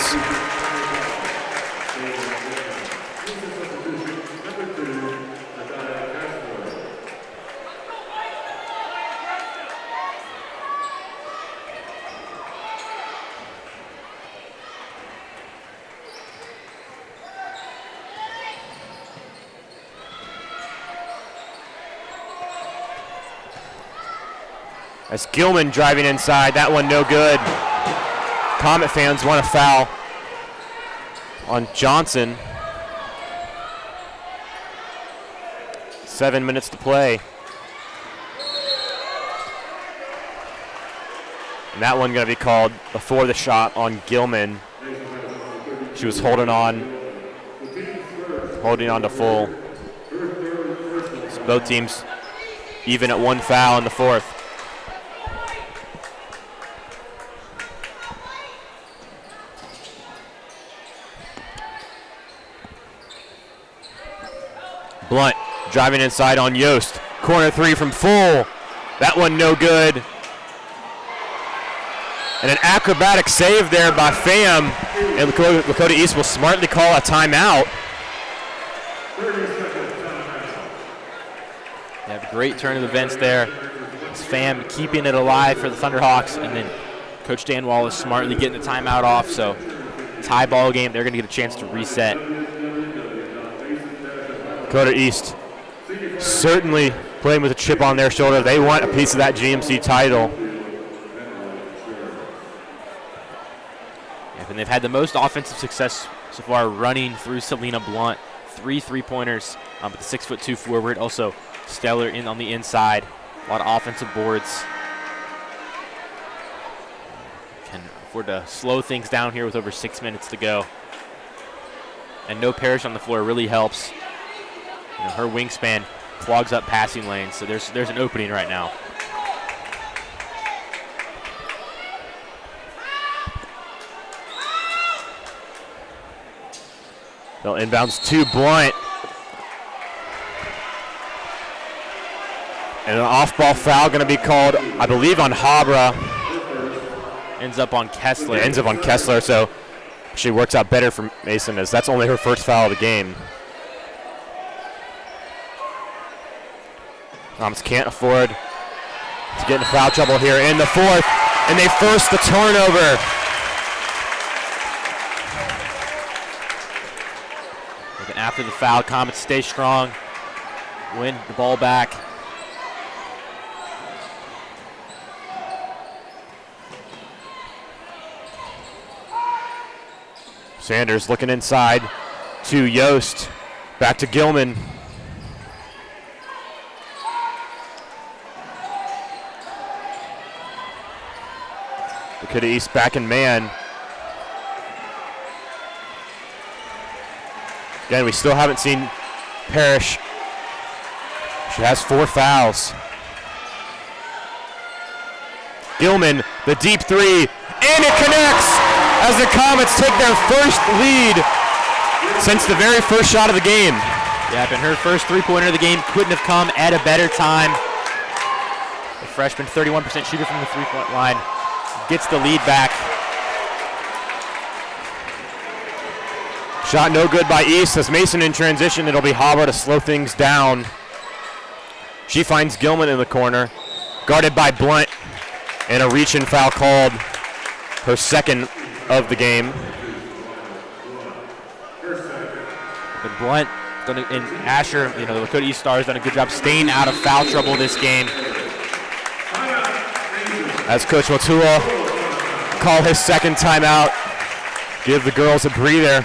As Gilman driving inside, that one no good. Comet fans want a foul on Johnson. 7 minutes to play. And that one going to be called before the shot on Gilman. She was holding on to full. So both teams even at one foul in the fourth. Blunt driving inside on Yost. Corner three from full. That one no good. And an acrobatic save there by Pham. And Lakota East will smartly call a timeout. Yeah, great turn of events there. It's Pham keeping it alive for the Thunderhawks, and then Coach Dan Wallace smartly getting the timeout off. So tie ball game, they're going to get a chance to reset. Lakota East certainly playing with a chip on their shoulder. They want a piece of that GMC title. Yeah, and they've had the most offensive success so far running through Selena Blunt. 3 3-pointers, but the 6'2" forward also stellar on the inside. A lot of offensive boards. Can afford to slow things down here with over 6 minutes to go. And no Parrish on the floor really helps. You know, her wingspan clogs up passing lanes, so there's an opening right now. They'll inbounds to Blunt. And an off-ball foul going to be called, I believe, on Habra. Ends up on Kessler. It ends up on Kessler, so she works out better for Mason, as that's only her first foul of the game. Comets can't afford to get into foul trouble here in the fourth, and they force the turnover. Even after the foul, Comets stay strong, win the ball back. Sanders looking inside to Yost, back to Gilman. Lakota East back in man. Again, we still haven't seen Parrish. She has 4 fouls. Gilman, the deep three, and it connects as the Comets take their first lead since the very first shot of the game. Yeah, and her first three-pointer of the game couldn't have come at a better time. The freshman, 31% shooter from the three-point line, gets the lead back. Shot no good by East as Mason in transition. It'll be Habra to slow things down. She finds Gilman in the corner, guarded by Blunt, and a reach-in foul called, her second of the game. But Blunt and Asher, you know, the Lakota East Stars done a good job staying out of foul trouble this game. As Coach Matua call his second timeout, give the girls a breather.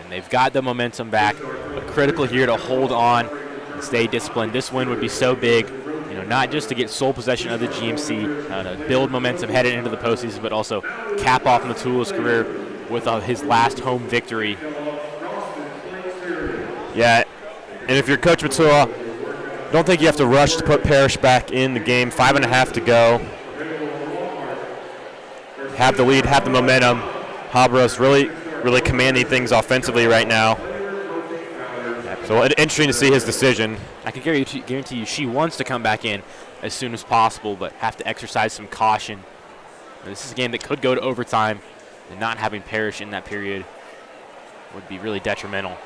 And they've got the momentum back, but critical here to hold on and stay disciplined. This win would be so big. You not just to get sole possession of the GMC, to build momentum headed into the postseason, but also cap off Matula's career with his last home victory. Yeah, and if you're Coach Matula, don't think you have to rush to put Parrish back in the game. 5.5 to go. Have the lead, have the momentum. Habra's really commanding things offensively right now. So interesting to see his decision. I can guarantee you she wants to come back in as soon as possible, but have to exercise some caution. This is a game that could go to overtime, and not having Parrish in that period would be really detrimental.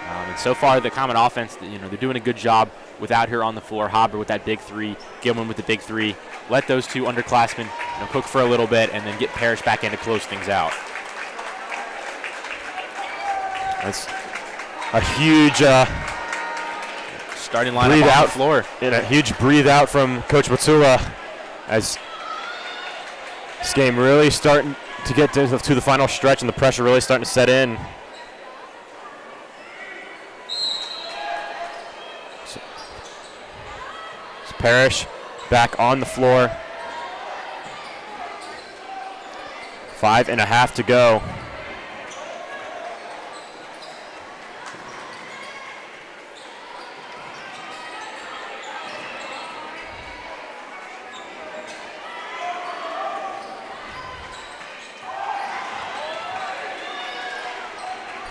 And so far, the Comet offense, they're doing a good job without her on the floor. Habra with that big three, Gilman with the big three. Let those two underclassmen cook for a little bit, and then get Parrish back in to close things out. That's a huge starting lineup on the floor. And a huge breathe out from Coach Matsula as this game really starting to get to the final stretch and the pressure really starting to set in. So Parrish back on the floor. 5.5 to go.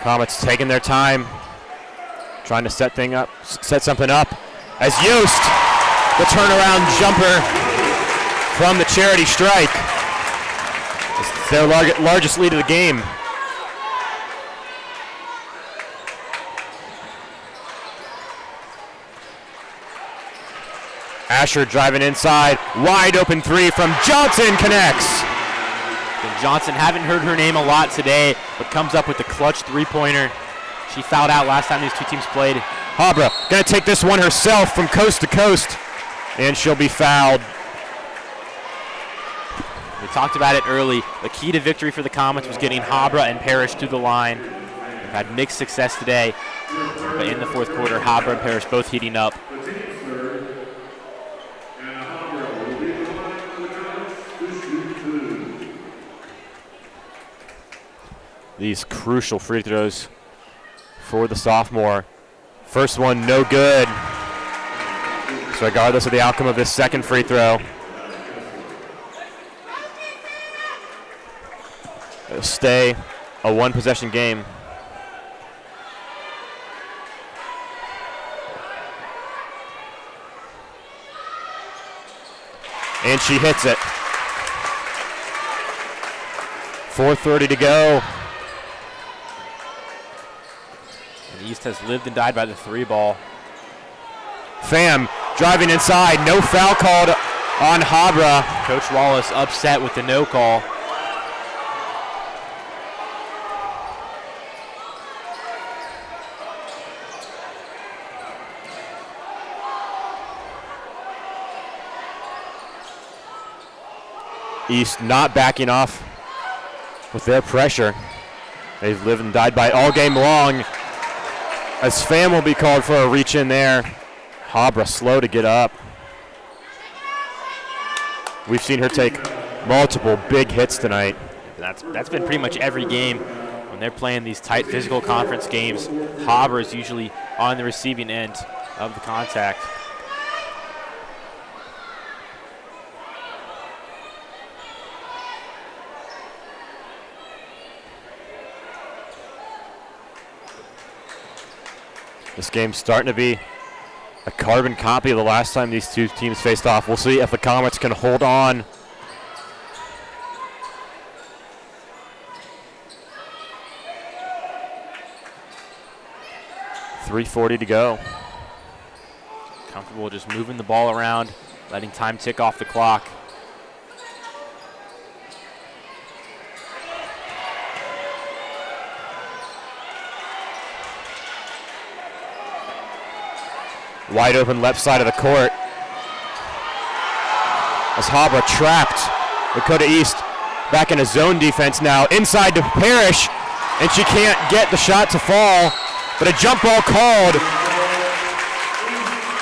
Comets taking their time, trying to set something up. As Yost, the turnaround jumper from the charity strike. It's their largest lead of the game. Asher driving inside, wide open three from Johnson connects. And Johnson, haven't heard her name a lot today, but comes up with the clutch three-pointer. She fouled out last time these two teams played. Habra gonna take this one herself from coast to coast, and she'll be fouled. We talked about it early. The key to victory for the Comets was getting Habra and Parrish to the line. They've had mixed success today, but in the fourth quarter, Habra and Parrish both heating up. These crucial free throws for the sophomore. First one, no good. So regardless of the outcome of this second free throw, it'll stay a one-possession game. And she hits it. 4:30 to go. East has lived and died by the three ball. Pham driving inside, no foul called on Habra. Coach Wallace upset with the no call. East not backing off with their pressure. They've lived and died by all game long. As Pham will be called for a reach in there. Habra slow to get up. We've seen her take multiple big hits tonight. That's been pretty much every game. When they're playing these tight physical conference games, Habra is usually on the receiving end of the contact. This game's starting to be a carbon copy of the last time these two teams faced off. We'll see if the Comets can hold on. .340 to go. Comfortable just moving the ball around, letting time tick off the clock. Wide open left side of the court. As Habra trapped. Lakota East back in a zone defense now. Inside to Parrish, and she can't get the shot to fall, but a jump ball called.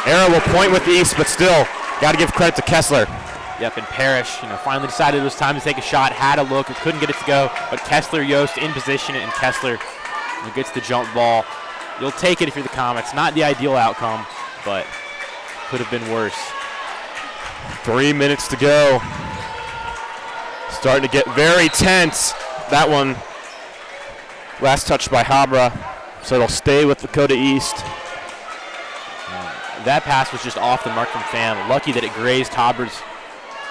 Arrow will point with the East, but still Got to give credit to Kessler. Yep, and Parrish, finally decided it was time to take a shot, had a look, couldn't get it to go, but Kessler, Yost in position, and Kessler gets the jump ball. You'll take it if you're the Comets. Not the ideal outcome, but could have been worse. 3 minutes to go. Starting to get very tense. That one, last touch by Habra, so it'll stay with Lakota East. That pass was just off the mark from Pham. Lucky that it grazed Habra's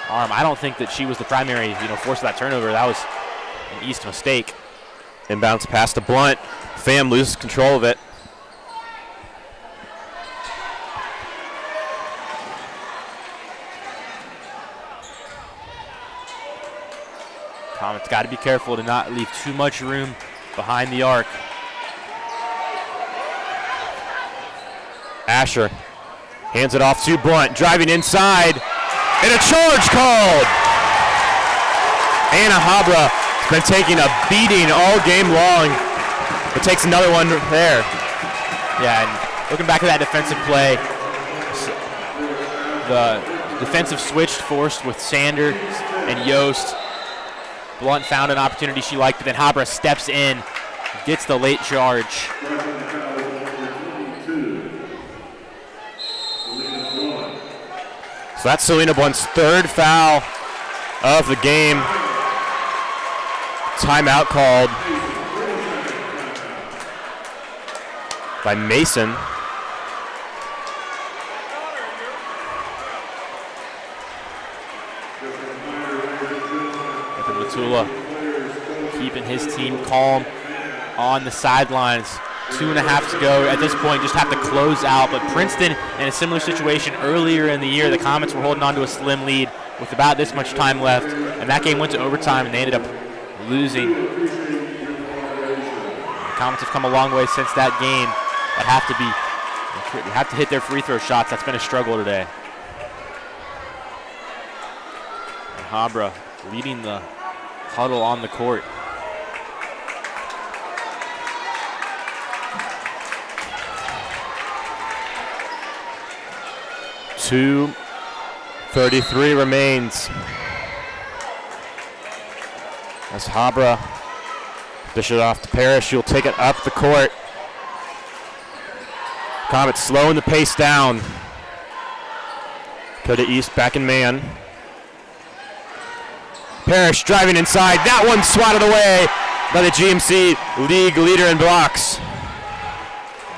arm. I don't think that she was the primary, force of that turnover. That was an East mistake. Inbounds pass to Blunt. Pham loses control of it. Comets got to be careful to not leave too much room behind the arc. Asher hands it off to Blunt, driving inside, and a charge called. Anna Habra has been taking a beating all game long, but takes another one there. Yeah, and looking back at that defensive play, the defensive switch forced with Sander and Yost. Blunt found an opportunity she liked, but then Habra steps in, gets the late charge. So that's Selena Blunt's third foul of the game. Timeout called by Mason. Matula keeping his team calm on the sidelines. 2.5 to go. At this point, just have to close out. But Princeton, in a similar situation earlier in the year, the Comets were holding on to a slim lead with about this much time left, and that game went to overtime, and they ended up losing. The Comets have come a long way since that game, but have to hit their free throw shots. That's been a struggle today. And Habra leading the huddle on the court. .2:33 remains. As Habra dish it off to Parrish, she'll take it up the court. Comets slowing the pace down. Dakota East back in man. Parrish driving inside. That one swatted away by the GMC league leader in blocks.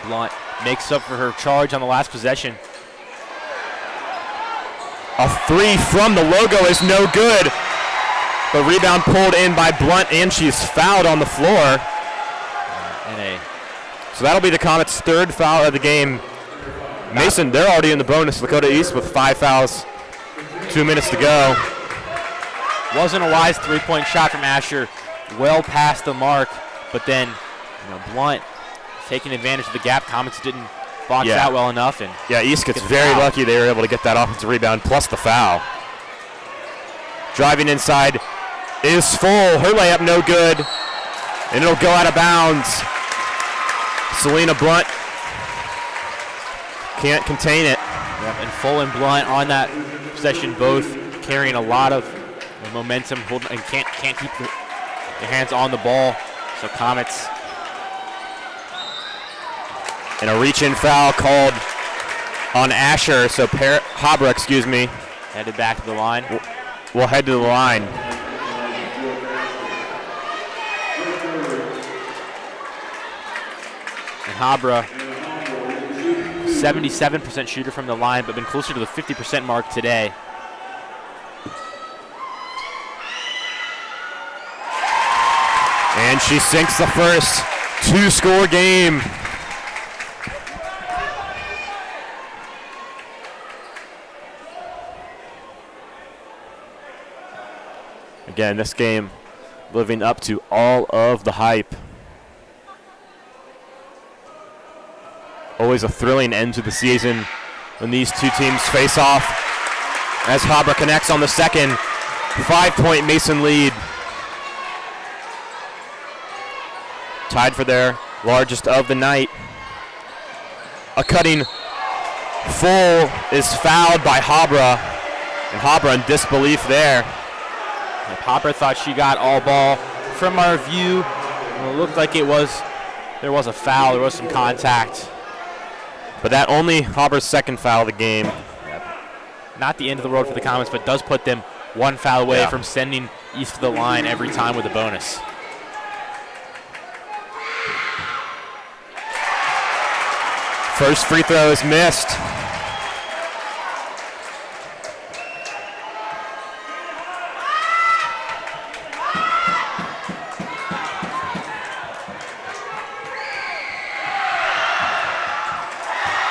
Blunt makes up for her charge on the last possession. A three from the logo is no good. The rebound pulled in by Blunt, and she's fouled on the floor. So that'll be the Comets' third foul of the game. Mason, they're already in the bonus. Lakota East with 5 fouls. 2 minutes to go. Wasn't a wise three-point shot from Asher. Well past the mark, but then Blunt taking advantage of the gap. Comets didn't box out well enough. And East gets very lucky they were able to get that offensive rebound plus the foul. Driving inside is full. Her layup no good, and it'll go out of bounds. Selena Blunt can't contain it. Yep, and Full and Blunt on that possession, both carrying a lot of momentum, and can't keep their hands on the ball. So Comets. And a reach-in foul called on Asher. So Habra, headed back to the line. We'll head to the line. And Habra, 77% shooter from the line, but been closer to the 50% mark today. And she sinks the first 2-score game. Again, this game living up to all of the hype. Always a thrilling end to the season when these two teams face off. As Habra connects on the second, 5-point Mason lead. Tied for their largest of the night. A cutting Full is fouled by Habra, and Habra in disbelief there. Habra thought she got all ball. From our view, it looked like there was a foul, there was some contact. But that only Habra's second foul of the game. Yep. Not the end of the road for the Comets, but does put them one foul away from sending East to the line every time with a bonus. First free throw is missed.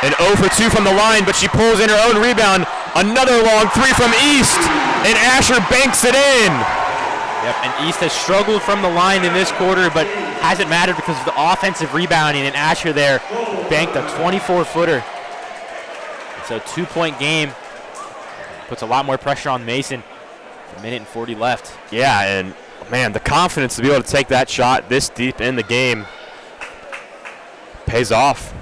An 0 for 2 from the line, but she pulls in her own rebound. Another long three from East, and Asher banks it in. Yep, and East has struggled from the line in this quarter, but hasn't mattered because of the offensive rebounding, and Asher there banked a 24-footer. So 2-point game puts a lot more pressure on Mason. A minute and 40 left. Yeah, and man, the confidence to be able to take that shot this deep in the game pays off.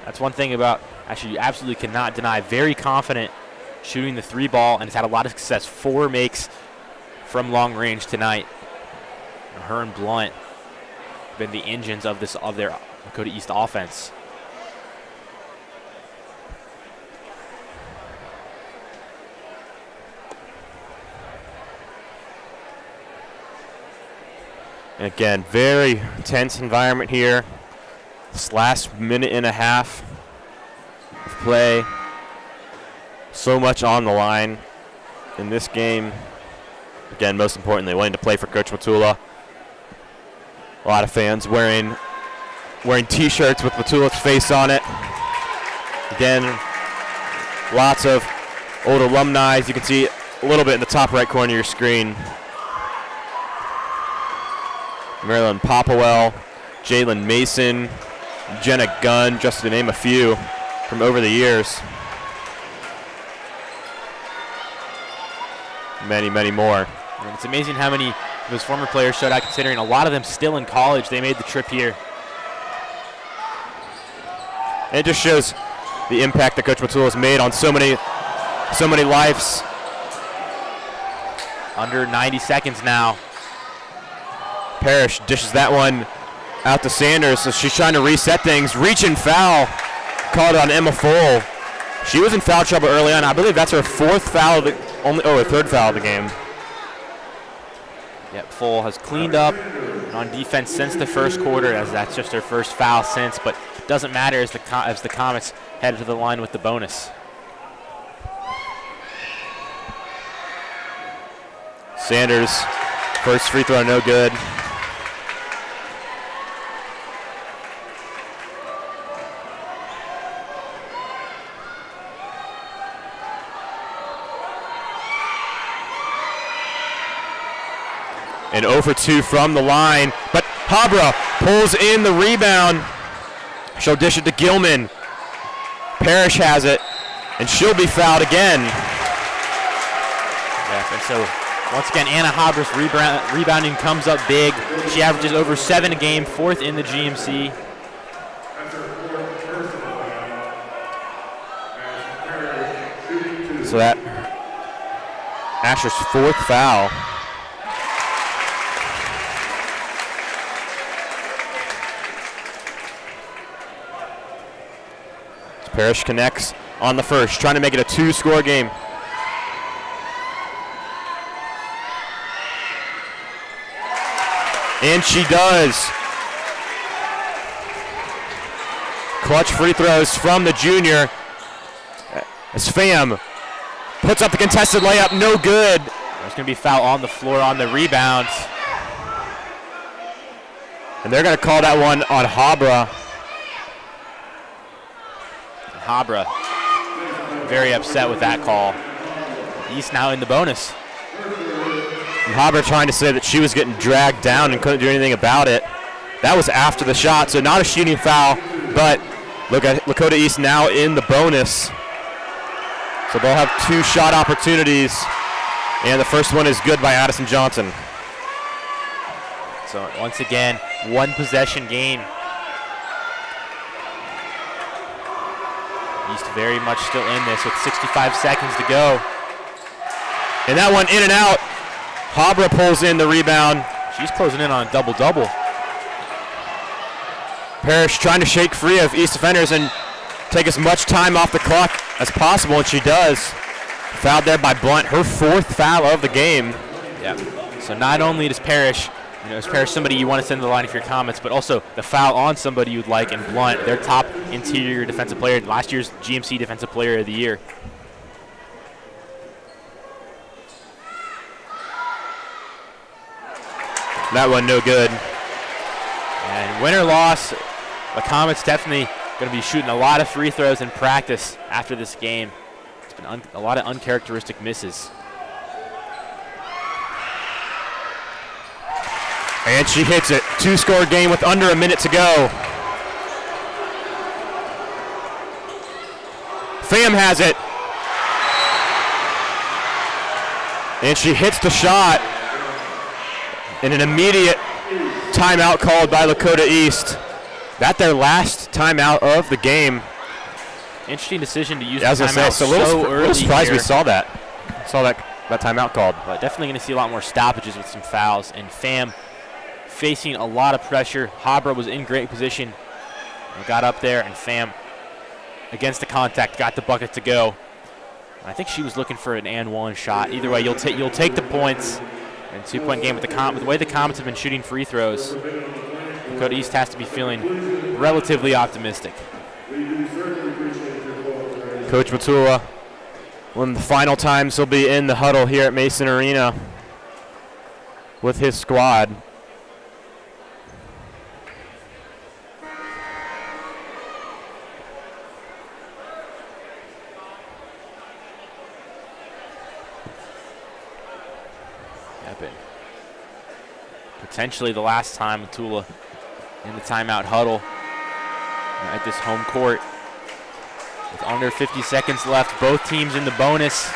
That's one thing about Asher you absolutely cannot deny. Very confident shooting the 3 ball, and has had a lot of success. 4 makes from long range tonight. And her and Blunt have been the engines of their Lakota East offense. And again, very tense environment here. This last minute and a half of play. So much on the line in this game. Again, most importantly, wanting to play for Coach Matula. A lot of fans wearing T-shirts with Matula's face on it. Again, lots of old alumni. As you can see a little bit in the top right corner of your screen. Marilyn Popowell, Jalen Mason, Jenna Gunn, just to name a few from over the years. Many, many more. And it's amazing how many of those former players showed out, considering a lot of them still in college. They made the trip here. And it just shows the impact that Coach Matula has made on so many lives. Under 90 seconds now. Parrish dishes that one out to Sanders, so she's trying to reset things. Reach and foul called on Emma Full. She was in foul trouble early on. I believe that's her third foul of the game. Yep, Full has cleaned up on defense since the first quarter, as that's just her first foul since, but it doesn't matter as the Comets headed to the line with the bonus. Sanders, first free throw, no good. And 0 for 2 from the line, but Habra pulls in the rebound. She'll dish it to Gilman. Parrish has it, and she'll be fouled again. Yeah, and so once again, Anna Habra's rebounding comes up big. She averages over 7 a game, 4th in the GMC. So that Asher's 4th foul. Parrish connects on the first, trying to make it a 2-score game. And she does. Clutch free throws from the junior. As Pham puts up the contested layup, no good. There's going to be a foul on the floor on the rebound. And they're going to call that one on Habra. Habra very upset with that call. East now in the bonus. And Habra trying to say that she was getting dragged down and couldn't do anything about it. That was after the shot, so not a shooting foul, but look at Lakota East now in the bonus. So they'll have 2 shot opportunities, and the first one is good by Addison Johnson. So once again, 1 possession game. East very much still in this with 65 seconds to go. And that one in and out. Habra pulls in the rebound. She's closing in on a double-double. Parrish trying to shake free of East defenders and take as much time off the clock as possible, and she does. Fouled there by Blunt, her 4th foul of the game. Yeah. So not only does Parrish, is Parrish somebody you want to send to the line for your comments, but also the foul on somebody you'd like, and Blunt, their top interior defensive player, last year's GMC Defensive Player of the Year. That one no good. And win or loss, the Comets definitely going to be shooting a lot of free throws in practice after this game. It's been a lot of uncharacteristic misses. And she hits it. 2-score game with under a minute to go. Pham has it. And she hits the shot. And an immediate timeout called by Lakota East. That their last timeout of the game. Interesting decision to use the timeout so early. Little surprised here. we saw that. That timeout called. But definitely going to see a lot more stoppages with some fouls. And Pham facing a lot of pressure. Habra was in great position. Got up there, and Pham against the contact got the bucket to go. I think she was looking for an and one shot. Either way, you'll take the points. And 2-point game with the way the Comets have been shooting free throws. Lakota East has to be feeling relatively optimistic. Coach Matula, one of the final times he'll be in the huddle here at Mason Arena with his squad. Potentially the last time Matula in the timeout huddle at this home court. With under 50 seconds left, both teams in the bonus.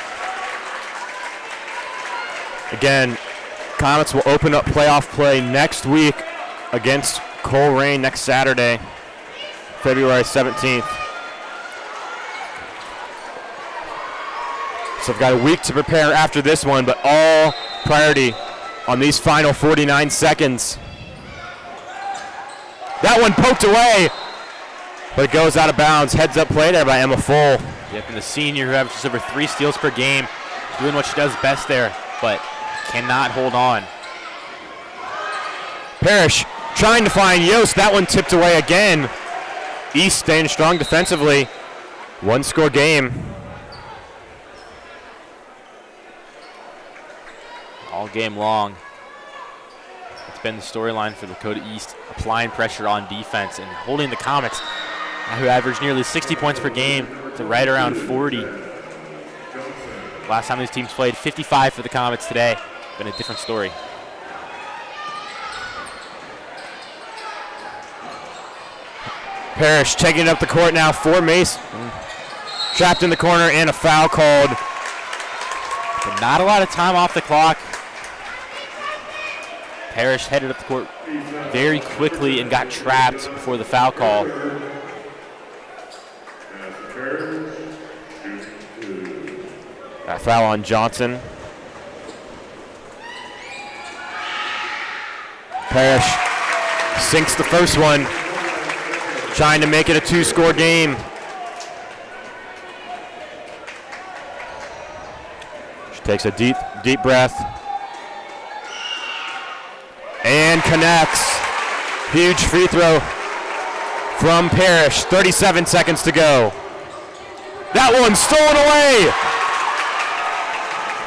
Again, Comets will open up playoff play next week against Coleraine next Saturday, February 17th. So we've got a week to prepare after this one, but all priority on these final 49 seconds. That one poked away, but it goes out of bounds. Heads up play there by Emma Full. Yep, and the senior who averages over 3 steals per game, doing what she does best there, but cannot hold on. Parrish trying to find Yost. That one tipped away again. East staying strong defensively. 1-score game. All game long. It's been the storyline for Lakota East, applying pressure on defense and holding the Comets, who average nearly 60 points per game, to right around 40. Last time these teams played, 55 for the Comets today. Been a different story. Parrish taking it up the court now for Mason. Trapped in the corner and a foul called. But not a lot of time off the clock. Parrish headed up the court very quickly and got trapped before the foul call. That foul on Johnson. Parrish sinks the first one, trying to make it a 2-score game. She takes a deep breath and connects. Huge free throw from Parrish. 37 seconds to go. That one stolen away.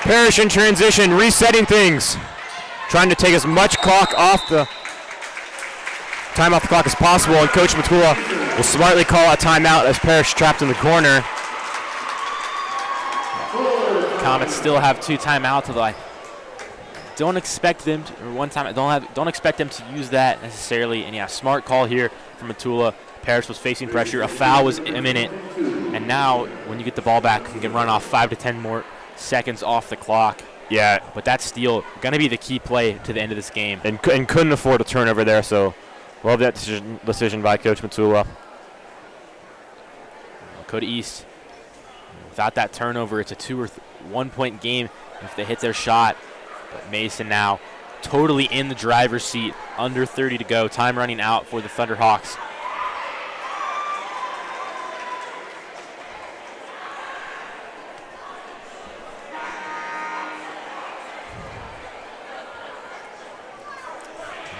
Parrish in transition, resetting things. Trying to take as much clock off the time off the clock as possible, and Coach Matula will smartly call a timeout as Parrish trapped in the corner. Comets still have 2 timeouts, although I don't expect them to, or one time don't expect them to use that necessarily. And yeah, smart call here from Matula. Parrish was facing pressure, a foul was imminent, and now when you get the ball back, you can run off 5 to 10 more seconds off the clock. Yeah, but that steal going to be the key play to the end of this game. And couldn't afford a turnover there, so love that decision by Coach Matula. Lakota East, without that turnover, it's a 2 or 1 point game if they hit their shot. But Mason now totally in the driver's seat, under 30 to go, time running out for the Thunderhawks.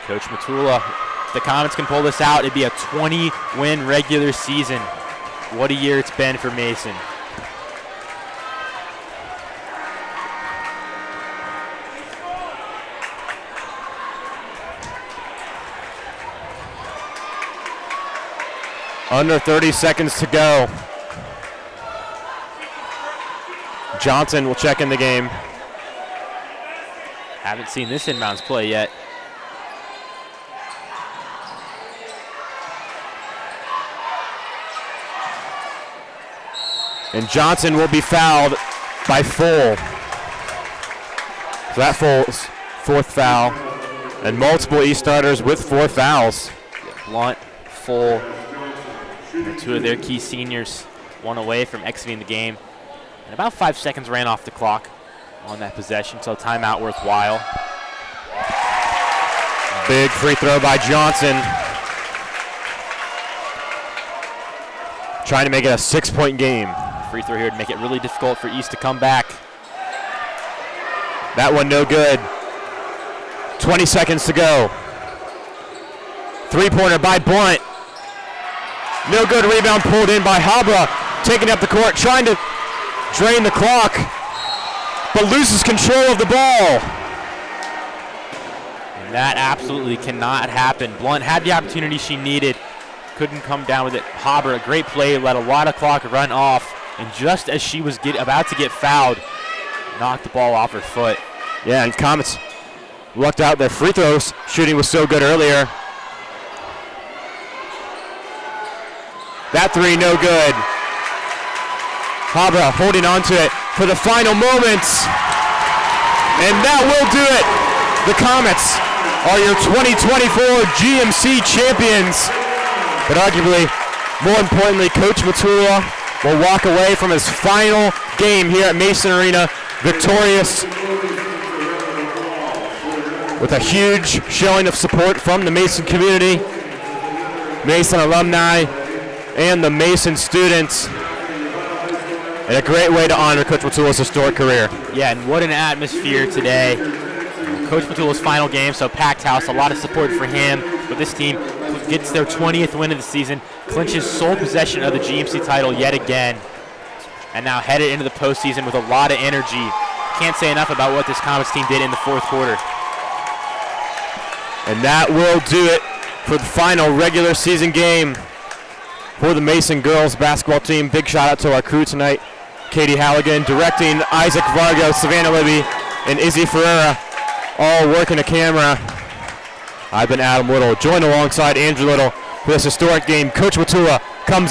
Coach Matula, if the Comets can pull this out, it'd be a 20-win regular season. What a year it's been for Mason. Under 30 seconds to go. Johnson will check in the game. Haven't seen this inbounds play yet. And Johnson will be fouled by Full. So that Full's 4th foul. And multiple East starters with 4 fouls. Blunt, Full, and 2 of their key seniors, 1 away from exiting the game. And about 5 seconds ran off the clock on that possession, so timeout worthwhile. Big free throw by Johnson. Trying to make it a 6-point game. Free throw here to make it really difficult for East to come back. That one no good. 20 seconds to go. 3-pointer by Blunt. No good. Rebound pulled in by Habra. Taking up the court, trying to drain the clock, but loses control of the ball. And that absolutely cannot happen. Blunt had the opportunity she needed. Couldn't come down with it. Habra, a great play, let a lot of clock run off. And just as she was about to get fouled, knocked the ball off her foot. Yeah, and Comets lucked out. Their free throws shooting was so good earlier. That 3 no good. Habra holding on to it for the final moments. And that will do it. The Comets are your 2024 GMC champions. But arguably, more importantly, Coach Matula will walk away from his final game here at Mason Arena victorious with a huge showing of support from the Mason community, Mason alumni, and the Mason students. And a great way to honor Coach Matula's historic career. Yeah, and what an atmosphere today. Coach Matula's final game, so packed house, a lot of support for him. But this team gets their 20th win of the season, clinches sole possession of the GMC title yet again, and now headed into the postseason with a lot of energy. Can't say enough about what this Comets team did in the 4th quarter. And that will do it for the final regular season game for the Mason girls basketball team. Big shout out to our crew tonight. Katie Halligan directing, Isaac Vargo, Savannah Libby, and Izzy Ferreira all working the camera. I've been Adam Little, joined alongside Andrew Little for this historic game. Coach Matula comes out.